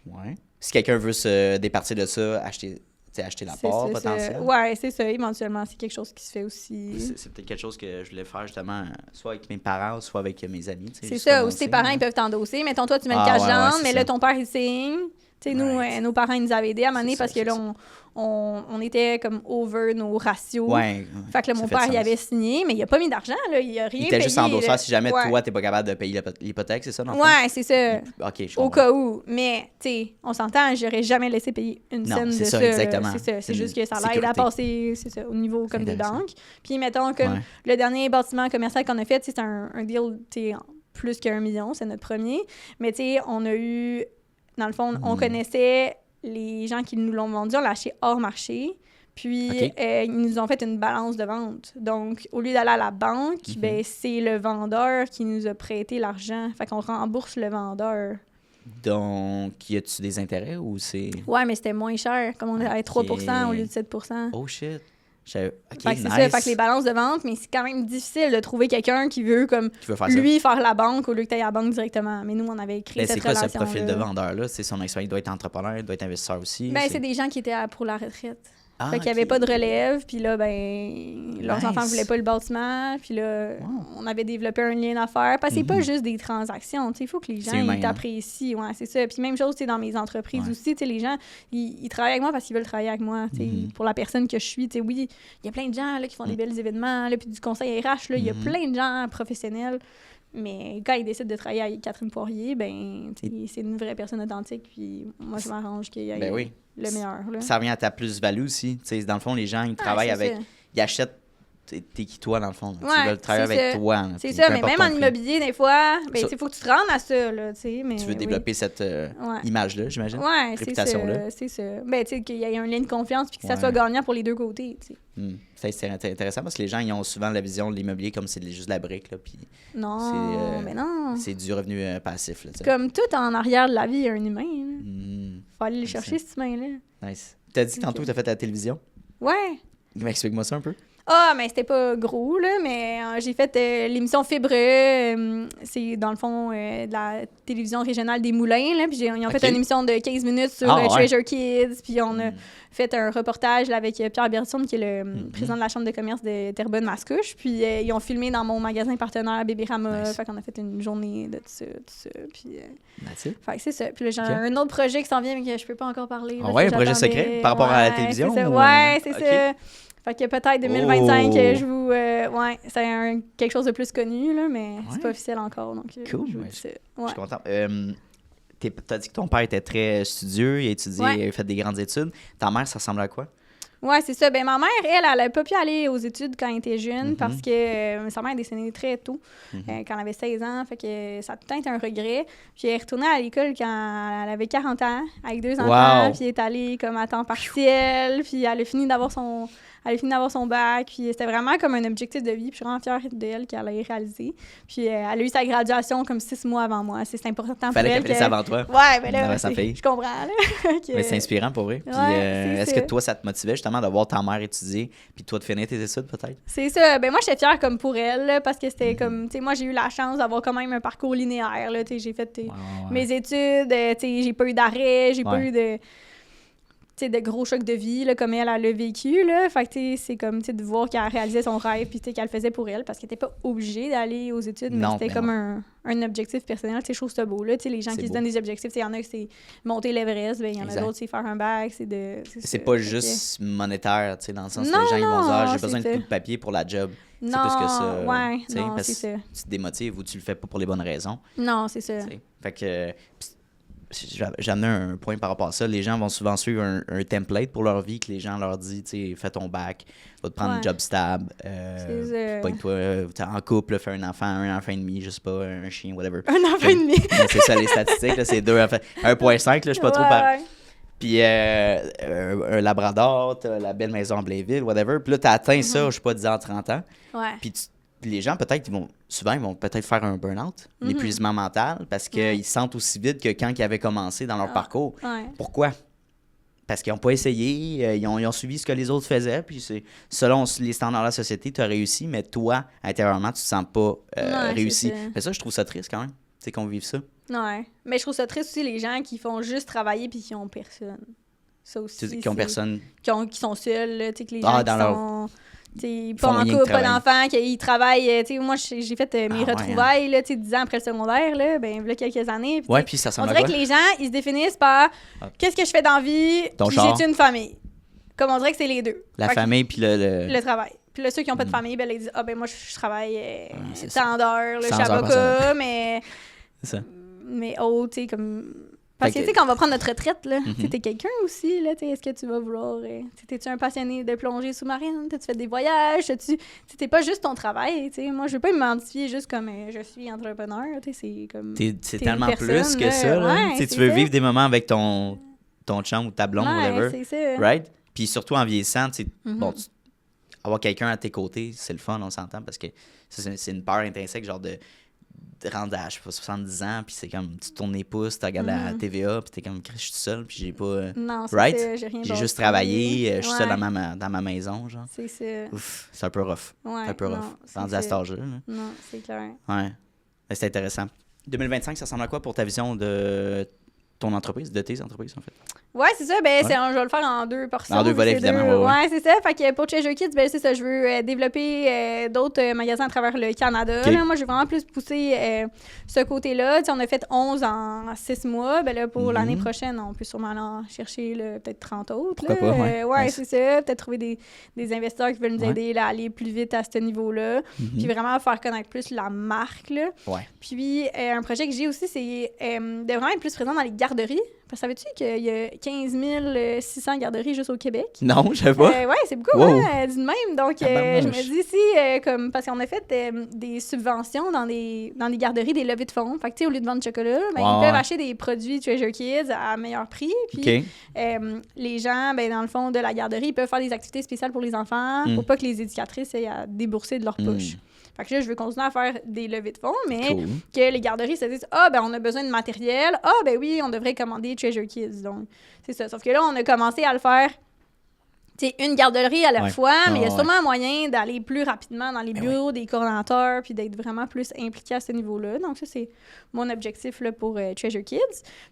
S3: Ouais. Si quelqu'un veut se départir de ça, acheter la part potentielle.
S2: Ouais, c'est ça. Éventuellement, c'est quelque chose qui se fait aussi.
S3: C'est peut-être quelque chose que je voulais faire justement, soit avec mes parents, soit avec mes amis.
S2: C'est ça. Ou si tes parents, ils peuvent t'endosser. Mettons, toi, tu mets le
S3: Ah,
S2: cash-down,
S3: ouais,
S2: mais
S3: c'est
S2: là,
S3: ça.
S2: ton père, il signe. Tu sais, nous,
S3: Ouais.
S2: nos parents, ils nous avaient aidés à un moment donné
S3: C'est ça,
S2: parce que
S3: c'est
S2: là,
S3: ça.
S2: on était comme over nos ratios.
S3: Ouais.
S2: Fait que là,
S3: ça
S2: mon
S3: fait
S2: père,
S3: du
S2: il
S3: sens.
S2: avait signé, mais il a pas mis d'argent, là. Il a rien
S3: Il
S2: payé.
S3: était juste endosseur
S2: là.
S3: si jamais
S2: Ouais.
S3: toi, t'es pas capable de payer l'hypothèque, c'est ça, dans le fond?
S2: Ouais, c'est ça.
S3: Ok, je
S2: Au
S3: comprends.
S2: cas où. Mais, tu sais, on s'entend, j'aurais jamais laissé payer une
S3: Non,
S2: scène
S3: c'est
S2: de
S3: ça,
S2: ça.
S3: exactement.
S2: C'est ça.
S3: C'est
S2: C'est juste
S3: une
S2: que ça l'aide à
S3: sécurité.
S2: passer, c'est ça, au niveau comme des
S3: intéressant.
S2: banques. Puis, mettons, comme
S3: Ouais.
S2: le dernier bâtiment commercial qu'on a fait, c'est un deal, tu sais, plus qu'un million, c'est notre premier. Mais, tu sais, on a eu, dans le fond, on connaissait les gens qui nous l'ont vendu, on l'a acheté hors marché. Puis,
S3: Ok.
S2: ils nous ont fait une balance de vente. Donc, au lieu d'aller à la banque, ben, c'est le vendeur qui nous a prêté l'argent. Fait qu'on rembourse le vendeur.
S3: Donc, y a-tu des intérêts ou c'est...
S2: Ouais, mais c'était moins cher. Comme on est à 3 au lieu de 7
S3: Oh shit. Ok,
S2: Fait que c'est
S3: nice.
S2: ça. Fait que les balances de vente, mais c'est quand même difficile de trouver quelqu'un qui veut, comme,
S3: Qui veut faire ça?
S2: lui, faire la banque au lieu que tu ailles à la banque directement. Mais nous, on avait créé
S3: Ben,
S2: cette
S3: c'est quoi ce
S2: relation.
S3: profil de vendeur-là? C'est son expérience, il doit être entrepreneur, il doit être investisseur aussi.
S2: Ben, c'est des gens qui étaient pour la retraite.
S3: Ah,
S2: Fait qu'il n'y avait
S3: ok.
S2: pas de relève, puis là, ben, leurs
S3: Nice.
S2: enfants voulaient pas le bâtiment, puis là,
S3: Wow.
S2: on avait développé un lien d'affaires. Parce que c'est pas juste des transactions, tu sais, il faut que les gens
S3: C'est humain,
S2: ils
S3: hein.
S2: t'apprécient, ouais, c'est ça. Puis même chose, tu sais, dans mes entreprises
S3: Ouais.
S2: aussi, tu sais, les gens, ils travaillent avec moi parce qu'ils veulent travailler avec moi, tu sais, pour la personne que je suis, tu sais, oui, il y a plein de gens, là, qui font des belles événements, là, puis du conseil RH, là, il y a plein de gens professionnels. Mais quand ils décident de travailler avec Catherine Poirier, ben, tu sais, c'est une vraie personne authentique, puis moi, je m'arrange qu'il y ait
S3: Ben oui.
S2: le meilleur, là.
S3: Ça revient à ta plus-value aussi. Tu sais, dans le fond, les gens, ils travaillent
S2: c'est
S3: avec...
S2: ça.
S3: Ils achètent... T'es qui toi, dans le fond?
S2: Ouais,
S3: Ils veulent travailler
S2: c'est
S3: avec
S2: ça.
S3: toi. là,
S2: C'est
S3: puis
S2: ça,
S3: peu
S2: mais
S3: importe
S2: même
S3: ton
S2: en
S3: prix.
S2: immobilier, des fois, ben,
S3: Ça-
S2: il faut que tu te rendes à ça, là, tu sais, mais...
S3: Tu veux
S2: oui.
S3: développer cette image-là, j'imagine?
S2: Ouais, c'est
S3: réputation-là.
S2: ça, c'est ça. Ben, tu sais, qu'il y ait un lien de confiance puis que ça
S3: Ouais.
S2: soit gagnant pour les deux côtés, tu sais.
S3: C'est intéressant parce que les gens, ils ont souvent la vision de l'immobilier comme c'est juste la brique, là, puis
S2: Non, mais non.
S3: c'est du revenu passif, là, tu sais.
S2: Comme tout en arrière de la vie, il y a un humain, là. Faut aller le
S3: C'est
S2: chercher, cet humain-là.
S3: Nice. T'as dit tantôt que t'as fait à la télévision?
S2: Ouais.
S3: Explique-moi ça un peu.
S2: Ah, mais c'était pas gros, là, mais j'ai fait l'émission Fibre. C'est, dans le fond, de la télévision régionale des Moulins, là. Puis ils ont fait
S3: Ok.
S2: une émission de 15 minutes sur
S3: Ah, ouais.
S2: Treasure Kids. Puis on a fait un reportage là, avec Pierre Berthiaume, qui est le président de la Chambre de commerce de Terrebonne-Mascouche. Puis ils ont filmé dans mon magasin partenaire Bébérama.
S3: Nice.
S2: Fait qu'on a fait une journée de tout ça. Puis,
S3: That's it.
S2: fait que c'est ça. Puis là, j'ai
S3: Ok.
S2: un autre projet qui s'en vient, mais que je peux pas encore parler.
S3: Ah
S2: parce
S3: ouais,
S2: que
S3: un projet
S2: j'attendais.
S3: secret par rapport à la
S2: Ouais,
S3: télévision,
S2: c'est ça.
S3: ou,
S2: Ouais, c'est
S3: ok.
S2: ça. Fait que peut-être 2025,
S3: Oh.
S2: je vous... ouais, c'est quelque chose de plus connu, là, mais
S3: Ouais.
S2: c'est pas officiel encore, donc
S3: Cool,
S2: je vous
S3: ouais.
S2: dis ça.
S3: Je
S2: Ouais.
S3: suis content. T'as dit que ton père était très studieux, il a étudié,
S2: Ouais.
S3: il a fait des grandes études. Ta mère, ça ressemble à quoi?
S2: Ouais, c'est ça. Ben, ma mère, elle a pas pu aller aux études quand elle était jeune
S3: Mhm.
S2: parce que sa mère est décédée très tôt, quand elle avait 16 ans. Fait que ça a tout le temps été un regret. Puis elle est retournée à l'école quand elle avait 40 ans, avec 2 enfants.
S3: Wow.
S2: Puis elle est allée comme à temps partiel. Puis elle a fini d'avoir son... bac, puis c'était vraiment comme un objectif de vie, puis je suis vraiment fière d'elle qu'elle ait réalisé. Puis elle a eu sa graduation comme 6 mois avant moi. C'est important pour
S3: Fallait
S2: elle
S3: qu'elle fasse ça avant toi.
S2: Ouais, mais là,
S3: Avant sa fille.
S2: je comprends, là. Que-
S3: Mais c'est inspirant pour vrai. Puis,
S2: Ouais, c'est
S3: est-ce
S2: ça.
S3: que toi, ça te motivait justement de voir ta mère étudier, puis toi de finir tes études peut-être?
S2: C'est ça. Ben moi, j'étais fière comme pour elle, là, parce que
S3: Mhm.
S2: c'était comme, tu sais, moi, j'ai eu la chance d'avoir quand même un parcours linéaire, là, tu sais, j'ai fait
S3: Ouais.
S2: mes études, tu sais, j'ai pas eu d'arrêt, j'ai pas
S3: Ouais.
S2: eu de... sais, de gros chocs de vie, là, comme elle a vécu, là. Fait que, tu sais, c'est comme, tu sais, de voir qu'elle réalisait son rêve, puis, tu sais, qu'elle le faisait pour elle, parce qu'elle était pas obligée d'aller aux études, mais
S3: Non,
S2: c'était
S3: mais
S2: comme
S3: ouais.
S2: un objectif personnel. Tu sais, je trouve ça beau, là. Tu sais, les gens
S3: C'est
S2: qui se
S3: beau.
S2: donnent des objectifs, il y en a qui c'est monter l'Everest, ben il y en a
S3: Exact.
S2: d'autres, c'est faire un bac, c'est de...
S3: C'est
S2: ça.
S3: pas
S2: Fait que-
S3: juste monétaire, tu sais, dans le sens où
S2: Non,
S3: les gens ils vont dire
S2: non,
S3: j'ai besoin de
S2: c'est
S3: coup
S2: ça.
S3: de papier pour la job. C'est
S2: Non,
S3: plus que ça.
S2: ouais,
S3: tu sais,
S2: non,
S3: parce
S2: c'est
S3: que
S2: ça.
S3: tu te démotives ou tu le fais pas pour les bonnes raisons.
S2: Non, c'est ça.
S3: Tu sais. Fait que j'ai amené un point par rapport à ça. Les gens vont souvent suivre un template pour leur vie que les gens leur disent, tu sais, fais ton bac, va te prendre
S2: Ouais.
S3: une job stable,
S2: C'est ça.
S3: pogne-toi, t'es en couple, fais un enfant et demi, je sais pas, un chien, whatever.
S2: Un enfant et demi.
S3: Mais c'est ça les statistiques, là, c'est 1.5, là, je sais pas trop par...
S2: Ouais.
S3: Puis un labrador, t'as la belle maison à Blainville, whatever. Puis là, t'as atteint ça, je sais pas, 10 ans, 30 ans.
S2: Ouais.
S3: Puis les gens, peut-être, souvent, ils vont peut-être faire un burn-out, un épuisement mental, parce qu'ils se sentent aussi vite que quand ils avaient commencé dans leur parcours.
S2: Ouais.
S3: Pourquoi? Parce qu'ils n'ont pas essayé, ils ont suivi ce que les autres faisaient, puis selon les standards de la société, tu as réussi, mais toi, intérieurement, tu te sens pas
S2: Ouais,
S3: réussi.
S2: c'est ça.
S3: Mais ça, je trouve ça triste quand même, tu sais, qu'on vive ça.
S2: Ouais. Mais je trouve ça triste aussi, les gens qui font juste travailler puis qui ont personne. Ça aussi.
S3: Qui ont
S2: c'est-
S3: personne.
S2: Qui sont seuls, là, tu sais, que les
S3: Ah,
S2: gens
S3: dans
S2: qui
S3: leur-
S2: sont... T'sais,
S3: font
S2: pas en
S3: rien que
S2: couple, pas
S3: travailler.
S2: d'enfants, qu'ils travaillent. T'sais, moi, j'ai fait mes
S3: Ah, ouais,
S2: retrouvailles, là, 10 ans après le secondaire, là, ben, il y a quelques années.
S3: Ouais,
S2: t'sais,
S3: puis ça
S2: on
S3: ressemble à
S2: dirait
S3: quoi?
S2: que les gens, ils se définissent par
S3: Ah.
S2: qu'est-ce que je fais dans la vie,
S3: Ton
S2: puis
S3: char.
S2: j'ai une famille. Comme on dirait que c'est les deux.
S3: La
S2: Fait que
S3: famille, puis
S2: le travail. Puis là, ceux qui n'ont pas de famille, ben, ils disent, ah, ben, moi, je travaille
S3: c'est
S2: tant d'heures, là, je
S3: 100
S2: suis
S3: heures par
S2: avocat, mais.
S3: C'est ça.
S2: Mais oh, tu sais, comme. Parce que,
S3: Fait
S2: tu
S3: que-
S2: sais, quand on va prendre notre retraite, là,
S3: Mhm.
S2: tu sais, t'es quelqu'un aussi, là, tu sais, est-ce que tu vas vouloir. T'es-tu un passionné de plongée sous-marine? T'as-tu fait des voyages? Tu sais, t'es pas juste ton travail, tu sais. Moi, je veux pas m'identifier juste comme je suis entrepreneur, tu sais, c'est comme.
S3: C'est
S2: t'es
S3: tellement
S2: une
S3: plus
S2: personne,
S3: que
S2: là.
S3: ça. Là.
S2: Ouais,
S3: Tu sais,
S2: c'est
S3: tu veux
S2: ça.
S3: vivre des moments avec ton chum ou ta blonde,
S2: Ouais,
S3: whatever.
S2: c'est ça.
S3: Right? Puis surtout en vieillissant, tu sais,
S2: Mhm.
S3: bon, avoir quelqu'un à tes côtés, c'est le fun, on s'entend, parce que ça, c'est une peur intrinsèque, genre de rendre à, je sais pas, 70 ans, puis c'est comme, tu tournes les pouces, tu regardes la TVA, puis t'es comme, je suis tout seul, puis j'ai pas...
S2: Non, c'est
S3: right?
S2: ça, j'ai rien
S3: J'ai
S2: bâti.
S3: juste travaillé, je suis seul
S2: Ouais.
S3: dans ma maison, genre.
S2: C'est ça.
S3: Ouf, c'est un peu rough.
S2: Ouais,
S3: C'est un peu rough.
S2: non, c'est
S3: Rendu à
S2: ça.
S3: cet âge-là. là.
S2: Non, c'est clair.
S3: Ouais. Mais c'est intéressant. 2025, ça ressemble à quoi pour ta vision de ton entreprise, de tes entreprises, en fait?
S2: Ouais, c'est ça. Ben,
S3: Ouais.
S2: je vais le faire en deux portions.
S3: En deux volets,
S2: c'est
S3: évidemment,
S2: deux.
S3: ouais, ouais.
S2: Ouais, c'est ça. Fait que pour Treasure Kids, ben, c'est ça. Je veux développer d'autres magasins à travers le Canada.
S3: Ok.
S2: Là, moi, je veux vraiment plus pousser ce côté-là. Tu sais, on a fait 11 en 6 mois. Ben là, pour l'année prochaine, on peut sûrement aller en chercher là, peut-être 30 autres.
S3: Pourquoi
S2: là.
S3: pas, ouais.
S2: Ouais,
S3: Nice.
S2: c'est ça. Peut-être trouver des investisseurs qui veulent nous
S3: Ouais.
S2: aider là, à aller plus vite à ce niveau-là. Puis vraiment faire connaître plus la marque. Là.
S3: Ouais.
S2: Puis, un projet que j'ai aussi, c'est de vraiment être plus présent dans les garderies. Parce que savais-tu qu'il y a 15 600 garderies juste au Québec?
S3: Non, je sais pas.
S2: Ouais, c'est beaucoup,
S3: Wow.
S2: hein, dit de même. Donc,
S3: Tabarnouche.
S2: je me dis si, comme, parce qu'on a fait des subventions dans des garderies, des levées de fonds. Fait que, tu sais, au lieu de vendre du chocolat, ben,
S3: Ouais,
S2: ils peuvent
S3: ouais.
S2: acheter des produits Treasure Kids à meilleur prix. Puis,
S3: OK.
S2: les gens, ben, dans le fond de la garderie, ils peuvent faire des activités spéciales pour les enfants pour pas que les éducatrices aient à débourser de leur poche. Fait que là, je veux continuer à faire des levées de fonds, mais
S3: Cool.
S2: que les garderies se disent « Ah, ben on a besoin de matériel. Ah, ben oui, on devrait commander Treasure Kids. » Donc, c'est ça. Sauf que là, on a commencé à le faire, tu sais, une garderie à la
S3: Ouais.
S2: fois, mais il y a
S3: Ouais,
S2: sûrement un moyen d'aller plus rapidement dans les
S3: Ben
S2: bureaux des coordonnateurs puis d'être vraiment plus impliqué à ce niveau-là. Donc, ça, c'est mon objectif là, pour Treasure Kids.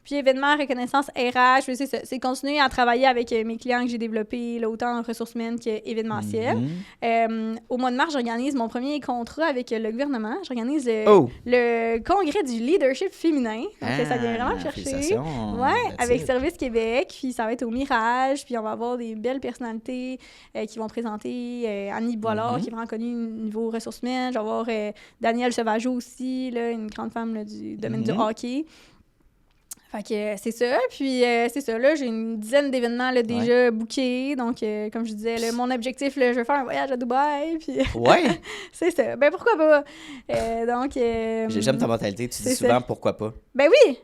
S2: Puis, événement, reconnaissance RH, c'est ça. C'est continuer à travailler avec mes clients que j'ai développés, là, autant en ressources humaines qu'événementiel. Au mois de mars, j'organise mon premier contrat avec le gouvernement. J'organise
S3: Oh!
S2: le congrès du leadership féminin. Donc, ça vient vraiment me chercher.
S3: Félicitations.
S2: Ouais,
S3: That's
S2: avec
S3: it.
S2: Service Québec. Puis ça va être au Mirage. Puis on va avoir des belles personnalités qui vont présenter. Annie Boilard, qui est vraiment connue au niveau ressources humaines. Je vais avoir Danielle Sauvageau aussi, là, une grande femme là, du domaine du hockey. Fait que c'est ça. Puis c'est ça, là, j'ai une dizaine d'événements là, déjà bookés. Donc, comme je disais, là, mon objectif, là, je veux faire un voyage à Dubaï. Puis
S3: Ouais!
S2: c'est ça. Ben pourquoi pas? Donc...
S3: J'aime ta mentalité. Tu dis
S2: c'est
S3: souvent
S2: ça.
S3: pourquoi pas.
S2: Ben oui!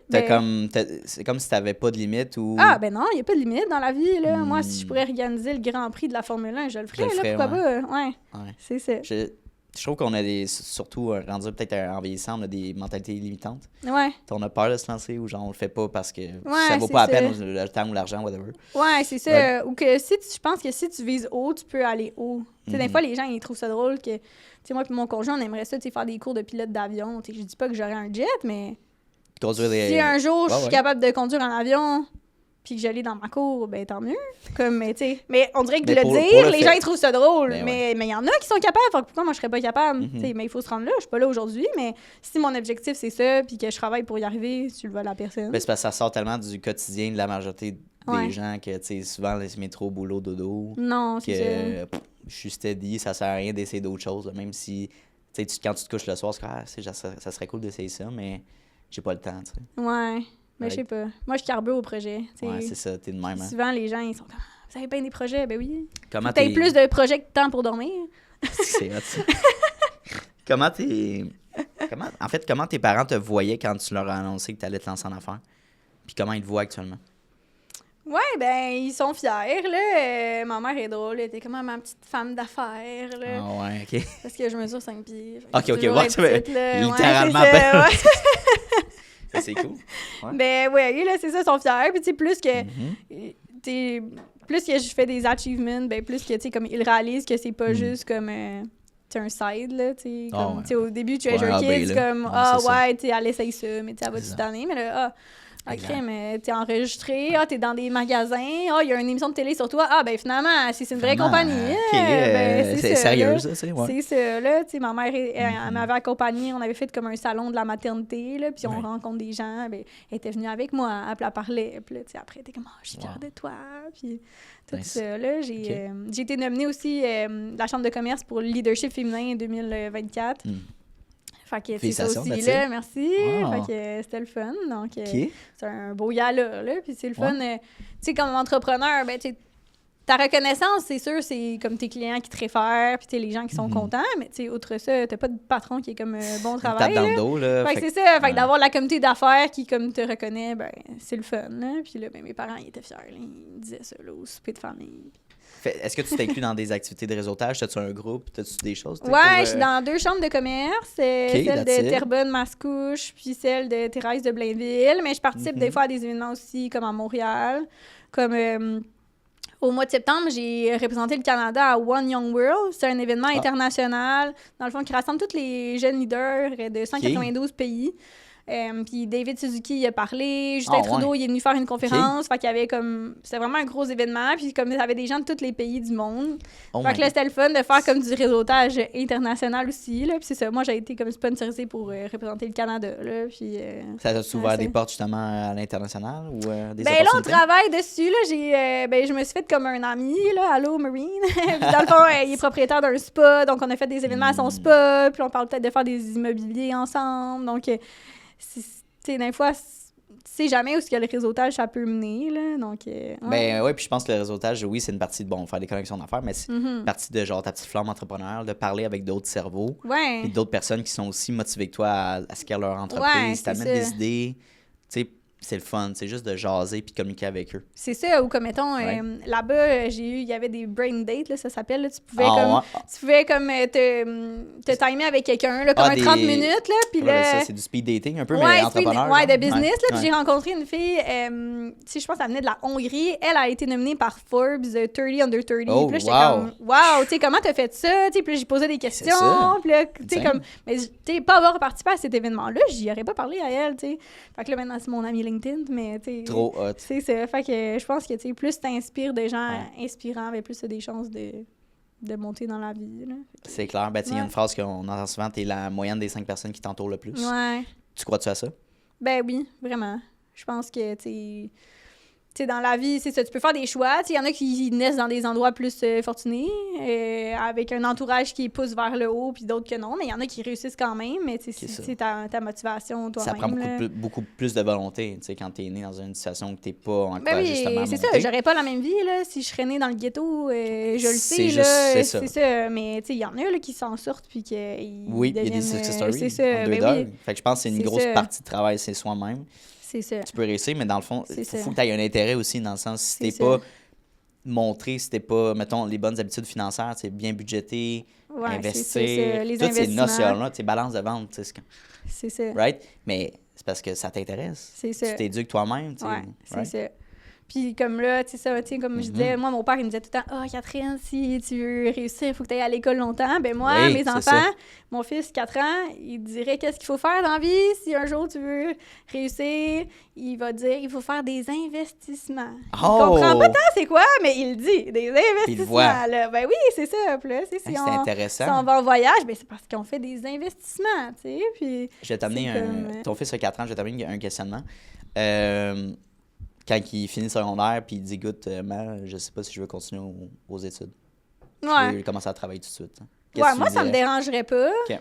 S3: C'est comme si t'avais pas de limite ou...
S2: Ah, ben non, il n'y a pas de limite dans la vie, là. Moi, si je
S3: Hmm.
S2: pourrais organiser le Grand Prix de la Formule 1, je le ferais,
S3: Je le ferais,
S2: là, pourquoi pas? Ouais,
S3: Ouais.
S2: c'est ça.
S3: Je trouve qu'on a surtout rendu peut-être en vieillissant, on a des mentalités limitantes.
S2: Ouais,
S3: On a peur de se lancer ou genre on le fait pas parce que ça
S2: Ouais,
S3: vaut
S2: c'est
S3: pas la
S2: ça.
S3: peine, le temps ou l'argent, whatever.
S2: ouais, c'est ça.
S3: Ouais.
S2: Ou que je pense que si tu vises haut, tu peux aller haut. Tu sais, des fois, les gens, ils trouvent ça drôle que, tu sais, moi et mon conjoint, on aimerait ça, tu sais, faire des cours de pilote d'avion. Tu sais, je dis pas que j'aurais un jet, mais
S3: Conduire des...
S2: si un jour, je
S3: Ouais,
S2: suis
S3: ouais.
S2: capable de conduire un avion, puis que je lis dans ma cour, ben tant mieux. Comme, tu sais, mais on dirait que
S3: Mais
S2: de
S3: pour
S2: le dire,
S3: le
S2: les
S3: fait.
S2: gens, ils trouvent ça drôle.
S3: Ben
S2: Mais il y en a qui sont capables, fait que pourquoi moi, je serais pas capable? Tu sais, mais il faut se rendre là, je suis pas là aujourd'hui, mais si mon objectif, c'est ça, puis que je travaille pour y arriver, tu le vois à la personne.
S3: Ben, c'est parce que ça sort tellement du quotidien de la majorité des
S2: Ouais.
S3: gens que, tu sais, souvent, les métro, boulot, dodo,
S2: Non, c'est ça.
S3: que je suis steady, ça sert à rien d'essayer d'autres choses, là, même si, tu sais, quand tu te couches le soir, c'est comme, ça serait cool d'essayer ça, mais j'ai pas le temps, tu sais.
S2: Ouais, mais
S3: Ouais.
S2: je sais pas. Moi, je carbure au projet. Tu sais.
S3: Ouais, c'est ça, t'es de même, hein.
S2: Souvent, les gens, ils sont comme, vous avez bien des projets? Ben oui.
S3: Comment
S2: T'as plus de projets que de temps pour dormir.
S3: C'est hot, ça. Comment t'es... En fait, comment tes parents te voyaient quand tu leur as annoncé que t'allais te lancer en affaires? Puis comment ils te voient actuellement?
S2: Ouais, ben, ils sont fiers, là. Ma mère est drôle, elle était comme ma petite femme d'affaires, là.
S3: Ah ouais, OK.
S2: Parce que je mesure 5 pieds. fait que
S3: Ok,
S2: j'ai
S3: ok,
S2: toujours
S3: ouais,
S2: été
S3: tu veux-
S2: petite, là.
S3: littéralement,
S2: Ouais, c'est ça,
S3: ben-
S2: ouais.
S3: Ben, c'est cool. Ouais.
S2: Ben, ouais, là, c'est ça, ils sont fiers. Puis, tu sais, plus que...
S3: Mhm.
S2: tu sais, plus que je fais des achievements, ben, plus que, tu sais, comme, ils réalisent que c'est pas
S3: Mm.
S2: juste comme... tu sais, un side, là, tu sais.
S3: Ah
S2: Comme,
S3: ouais.
S2: tu sais, au début, tu es
S3: Ouais, un
S2: Kids,
S3: AB, là.
S2: comme,
S3: Ouais,
S2: ah,
S3: c'est ça.
S2: ouais, tu sais, elle essaye ça, mais tu sais, elle va
S3: C'est
S2: toute
S3: ça.
S2: année, mais là, OK,
S3: Exact.
S2: mais t'es enregistré, t'es dans des magasins, il y a une émission de télé sur toi, ben finalement, c'est une vraie
S3: Vraiment,
S2: compagnie.
S3: OK,
S2: Ben,
S3: c'est
S2: ça,
S3: sérieux,
S2: là.
S3: ça, tu sais, ouais.
S2: C'est ça, là, tu sais, ma mère, elle
S3: Mhm.
S2: m'avait accompagnée, on avait fait comme un salon de la maternité, là, puis on
S3: Ouais.
S2: rencontre des gens, ben, elle était venue avec moi, puis elle parlait, puis là, tu sais, après, elle était comme, je suis fière
S3: Wow.
S2: de toi, puis tout
S3: Nice.
S2: ça, là. J'ai été nominée aussi de la Chambre de commerce pour le leadership féminin 2024.
S3: Mm.
S2: Fait que c'est ça
S3: Félicitations,
S2: aussi,
S3: that's
S2: là,
S3: it.
S2: merci.
S3: Wow.
S2: Fait que c'était le fun, donc
S3: OK.
S2: c'est un beau gala, là, puis c'est le fun. Tu sais, comme entrepreneur, ben, tu sais, ta reconnaissance, c'est sûr, c'est comme tes clients qui te réfèrent, puis tu sais, les gens qui sont
S3: Mhm.
S2: contents, mais tu sais, outre ça, t'as pas de patron qui est comme bon
S3: Une
S2: travail,
S3: tape dans
S2: là.
S3: le dos, là.
S2: Fait que
S3: Fait
S2: c'est ça, fait
S3: ouais.
S2: que d'avoir la communauté d'affaires qui, comme, te reconnaît, ben, c'est le fun, là. Puis là, ben, mes parents, ils étaient fiers, là, ils disaient ça, là, au souper de famille.
S3: Est-ce que tu t'inclus dans des activités de réseautage? T'as-tu un groupe? T'as-tu des choses? tu sais,
S2: Ouais,
S3: pour,
S2: je suis dans 2 chambres de commerce, celle
S3: that's
S2: de
S3: it.
S2: Terrebonne-Mascouche, puis celle de Thérèse de Blainville, mais je participe des
S3: Mhm.
S2: fois à des événements aussi, comme à Montréal, comme... au mois de septembre, j'ai représenté le Canada à One Young World. C'est un événement international, dans le fond, qui rassemble tous les jeunes leaders de 192 pays. Puis David Suzuki y a parlé, Justin Trudeau
S3: ouais.
S2: il est venu faire une conférence. Fait qu'il y avait comme... C'était vraiment un gros événement. Puis comme il y avait des gens de tous les pays du monde.
S3: Oh
S2: Fait
S3: my
S2: que là, c'était le fun de faire comme du réseautage international aussi. Là. Puis c'est ça, moi, j'ai été comme sponsorisée pour représenter le Canada. Là. Puis,
S3: Ça t'a ouvert
S2: ouais,
S3: des
S2: c'est-
S3: portes justement à l'international ou des
S2: ben là, on
S3: opportunités?
S2: travaille dessus. Là. Je me suis fait comme un ami, là, Allô Marine. Puis dans le fond, il est propriétaire d'un spa, donc on a fait des événements à son spa. Puis on parle peut-être de faire des immobiliers ensemble. Donc, tu sais, des fois, tu sais jamais où ce que le réseautage, ça peut mener. Là. Donc, ouais.
S3: Ben ouais, puis je pense que le réseautage, oui, c'est une partie de, bon, faire des connexions d'affaires, mais c'est
S2: Mhm.
S3: une partie de genre ta petite flamme entrepreneuriale, de parler avec d'autres cerveaux
S2: Ouais.
S3: et d'autres personnes qui sont aussi motivées que toi à ce qu'est leur
S2: Ouais,
S3: entreprise,
S2: c'est
S3: t'amènes
S2: ça.
S3: des idées. Tu sais, c'est le fun, c'est juste de jaser puis de communiquer avec eux.
S2: C'est ça, ou comme, mettons,
S3: Ouais.
S2: là-bas, il y avait des brain dates, là, ça s'appelle. Là, tu pouvais
S3: Ah, ouais.
S2: tu pouvais comme te timer avec quelqu'un, là, comme
S3: Ah,
S2: un 30 minutes, là, puis
S3: Ouais,
S2: là...
S3: ça, c'est du speed dating un peu, mais
S2: Ouais,
S3: entrepreneur.
S2: ouais,
S3: genre.
S2: de business, là, puis
S3: Ouais.
S2: j'ai rencontré une fille, tu sais, je pense qu'elle venait de la Hongrie. Elle a été nominée par Forbes 30 Under 30.
S3: Oh,
S2: Puis là, j'étais
S3: wow.
S2: comme, wow, tu sais, comment t'as fait ça? Tu sais, puis là, j'ai posé des questions,
S3: ça.
S2: puis là, tu sais,
S3: Insane.
S2: comme, mais tu sais, pas avoir participé à cet événement-là, j'y aurais pas parlé à elle, tu sais. Fait que là, maintenant, c'est mon ami LinkedIn, mais tu sais...
S3: Trop hot.
S2: C'est ça. Fait que je pense que, tu sais, plus t'inspires des gens
S3: Ouais.
S2: inspirants, ben plus t'as des chances de monter dans la vie, là.
S3: C'est clair. Ben, tu sais, il y a
S2: Ouais.
S3: une phrase qu'on entend souvent, t'es la moyenne des 5 personnes qui t'entourent le plus.
S2: Ouais.
S3: Tu crois-tu à ça?
S2: Ben oui, vraiment. Je pense que, tu sais, dans la vie, c'est ça, tu peux faire des choix. Tu sais, il y en a qui naissent dans des endroits plus fortunés, avec un entourage qui pousse vers le haut, puis d'autres que non. Mais il y en a qui réussissent quand même, mais tu sais,
S3: C'est ça.
S2: c'est ta motivation toi-même.
S3: Ça prend
S2: là.
S3: beaucoup plus de volonté, tu sais, quand t'es né dans une situation où t'es pas encore
S2: Ben oui,
S3: justement
S2: c'est ça.
S3: monté.
S2: J'aurais pas la même vie, là, si je serais née dans le ghetto. Je le sais,
S3: C'est
S2: là.
S3: juste- c'est ça.
S2: Mais, tu sais, il y en a là, qui s'en sortent, puis qu'ils
S3: Oui, il y a des
S2: deviennent,
S3: success stories.
S2: c'est ça, ben
S3: underdog.
S2: oui,
S3: Fait que je pense que c'est une
S2: C'est
S3: grosse
S2: ça.
S3: partie de travail, c'est soi-même.
S2: c'est ça.
S3: Tu peux réussir, mais dans le fond,
S2: C'est
S3: il
S2: ça.
S3: faut que tu aies un intérêt aussi, dans le sens, si
S2: C'est
S3: t'es
S2: ça.
S3: pas montré, si t'es pas, mettons, les bonnes habitudes financières, c'est bien budgété,
S2: Ouais,
S3: investir,
S2: c'est ça, les
S3: toutes ces
S2: investissements.
S3: notions-là, tu sais, balance de vente, tu sais,
S2: C'est ça.
S3: right? Mais c'est parce que ça t'intéresse.
S2: C'est ça.
S3: Tu t'éduques toi-même, tu sais,
S2: Ouais, c'est
S3: right?
S2: ça. Puis comme là, tu sais ça, tu sais, comme je disais, moi, mon père, il me disait tout le temps, « Ah, Catherine, si tu veux réussir, il faut que tu ailles à l'école longtemps. » Ben moi,
S3: Oui,
S2: mes
S3: c'est
S2: enfants,
S3: ça.
S2: mon fils, 4 ans, il dirait qu'est-ce qu'il faut faire dans la vie. Si un jour tu veux réussir, il va dire, il faut faire des investissements. Il comprend pas tant c'est quoi, mais il le dit, des investissements. Là. Ben oui, c'est ça. Puis là,
S3: C'est intéressant.
S2: Si on va en voyage, ben c'est parce qu'on fait des investissements, tu sais. Puis
S3: je vais t'amener ton fils a 4 ans, je vais t'amener un questionnement. Quand il finit le secondaire, puis il dit, écoute, je sais pas si je veux continuer aux études. Je veux commencer à travailler tout de suite. Hein.
S2: Ouais, moi, ça me dérangerait pas.
S3: Okay.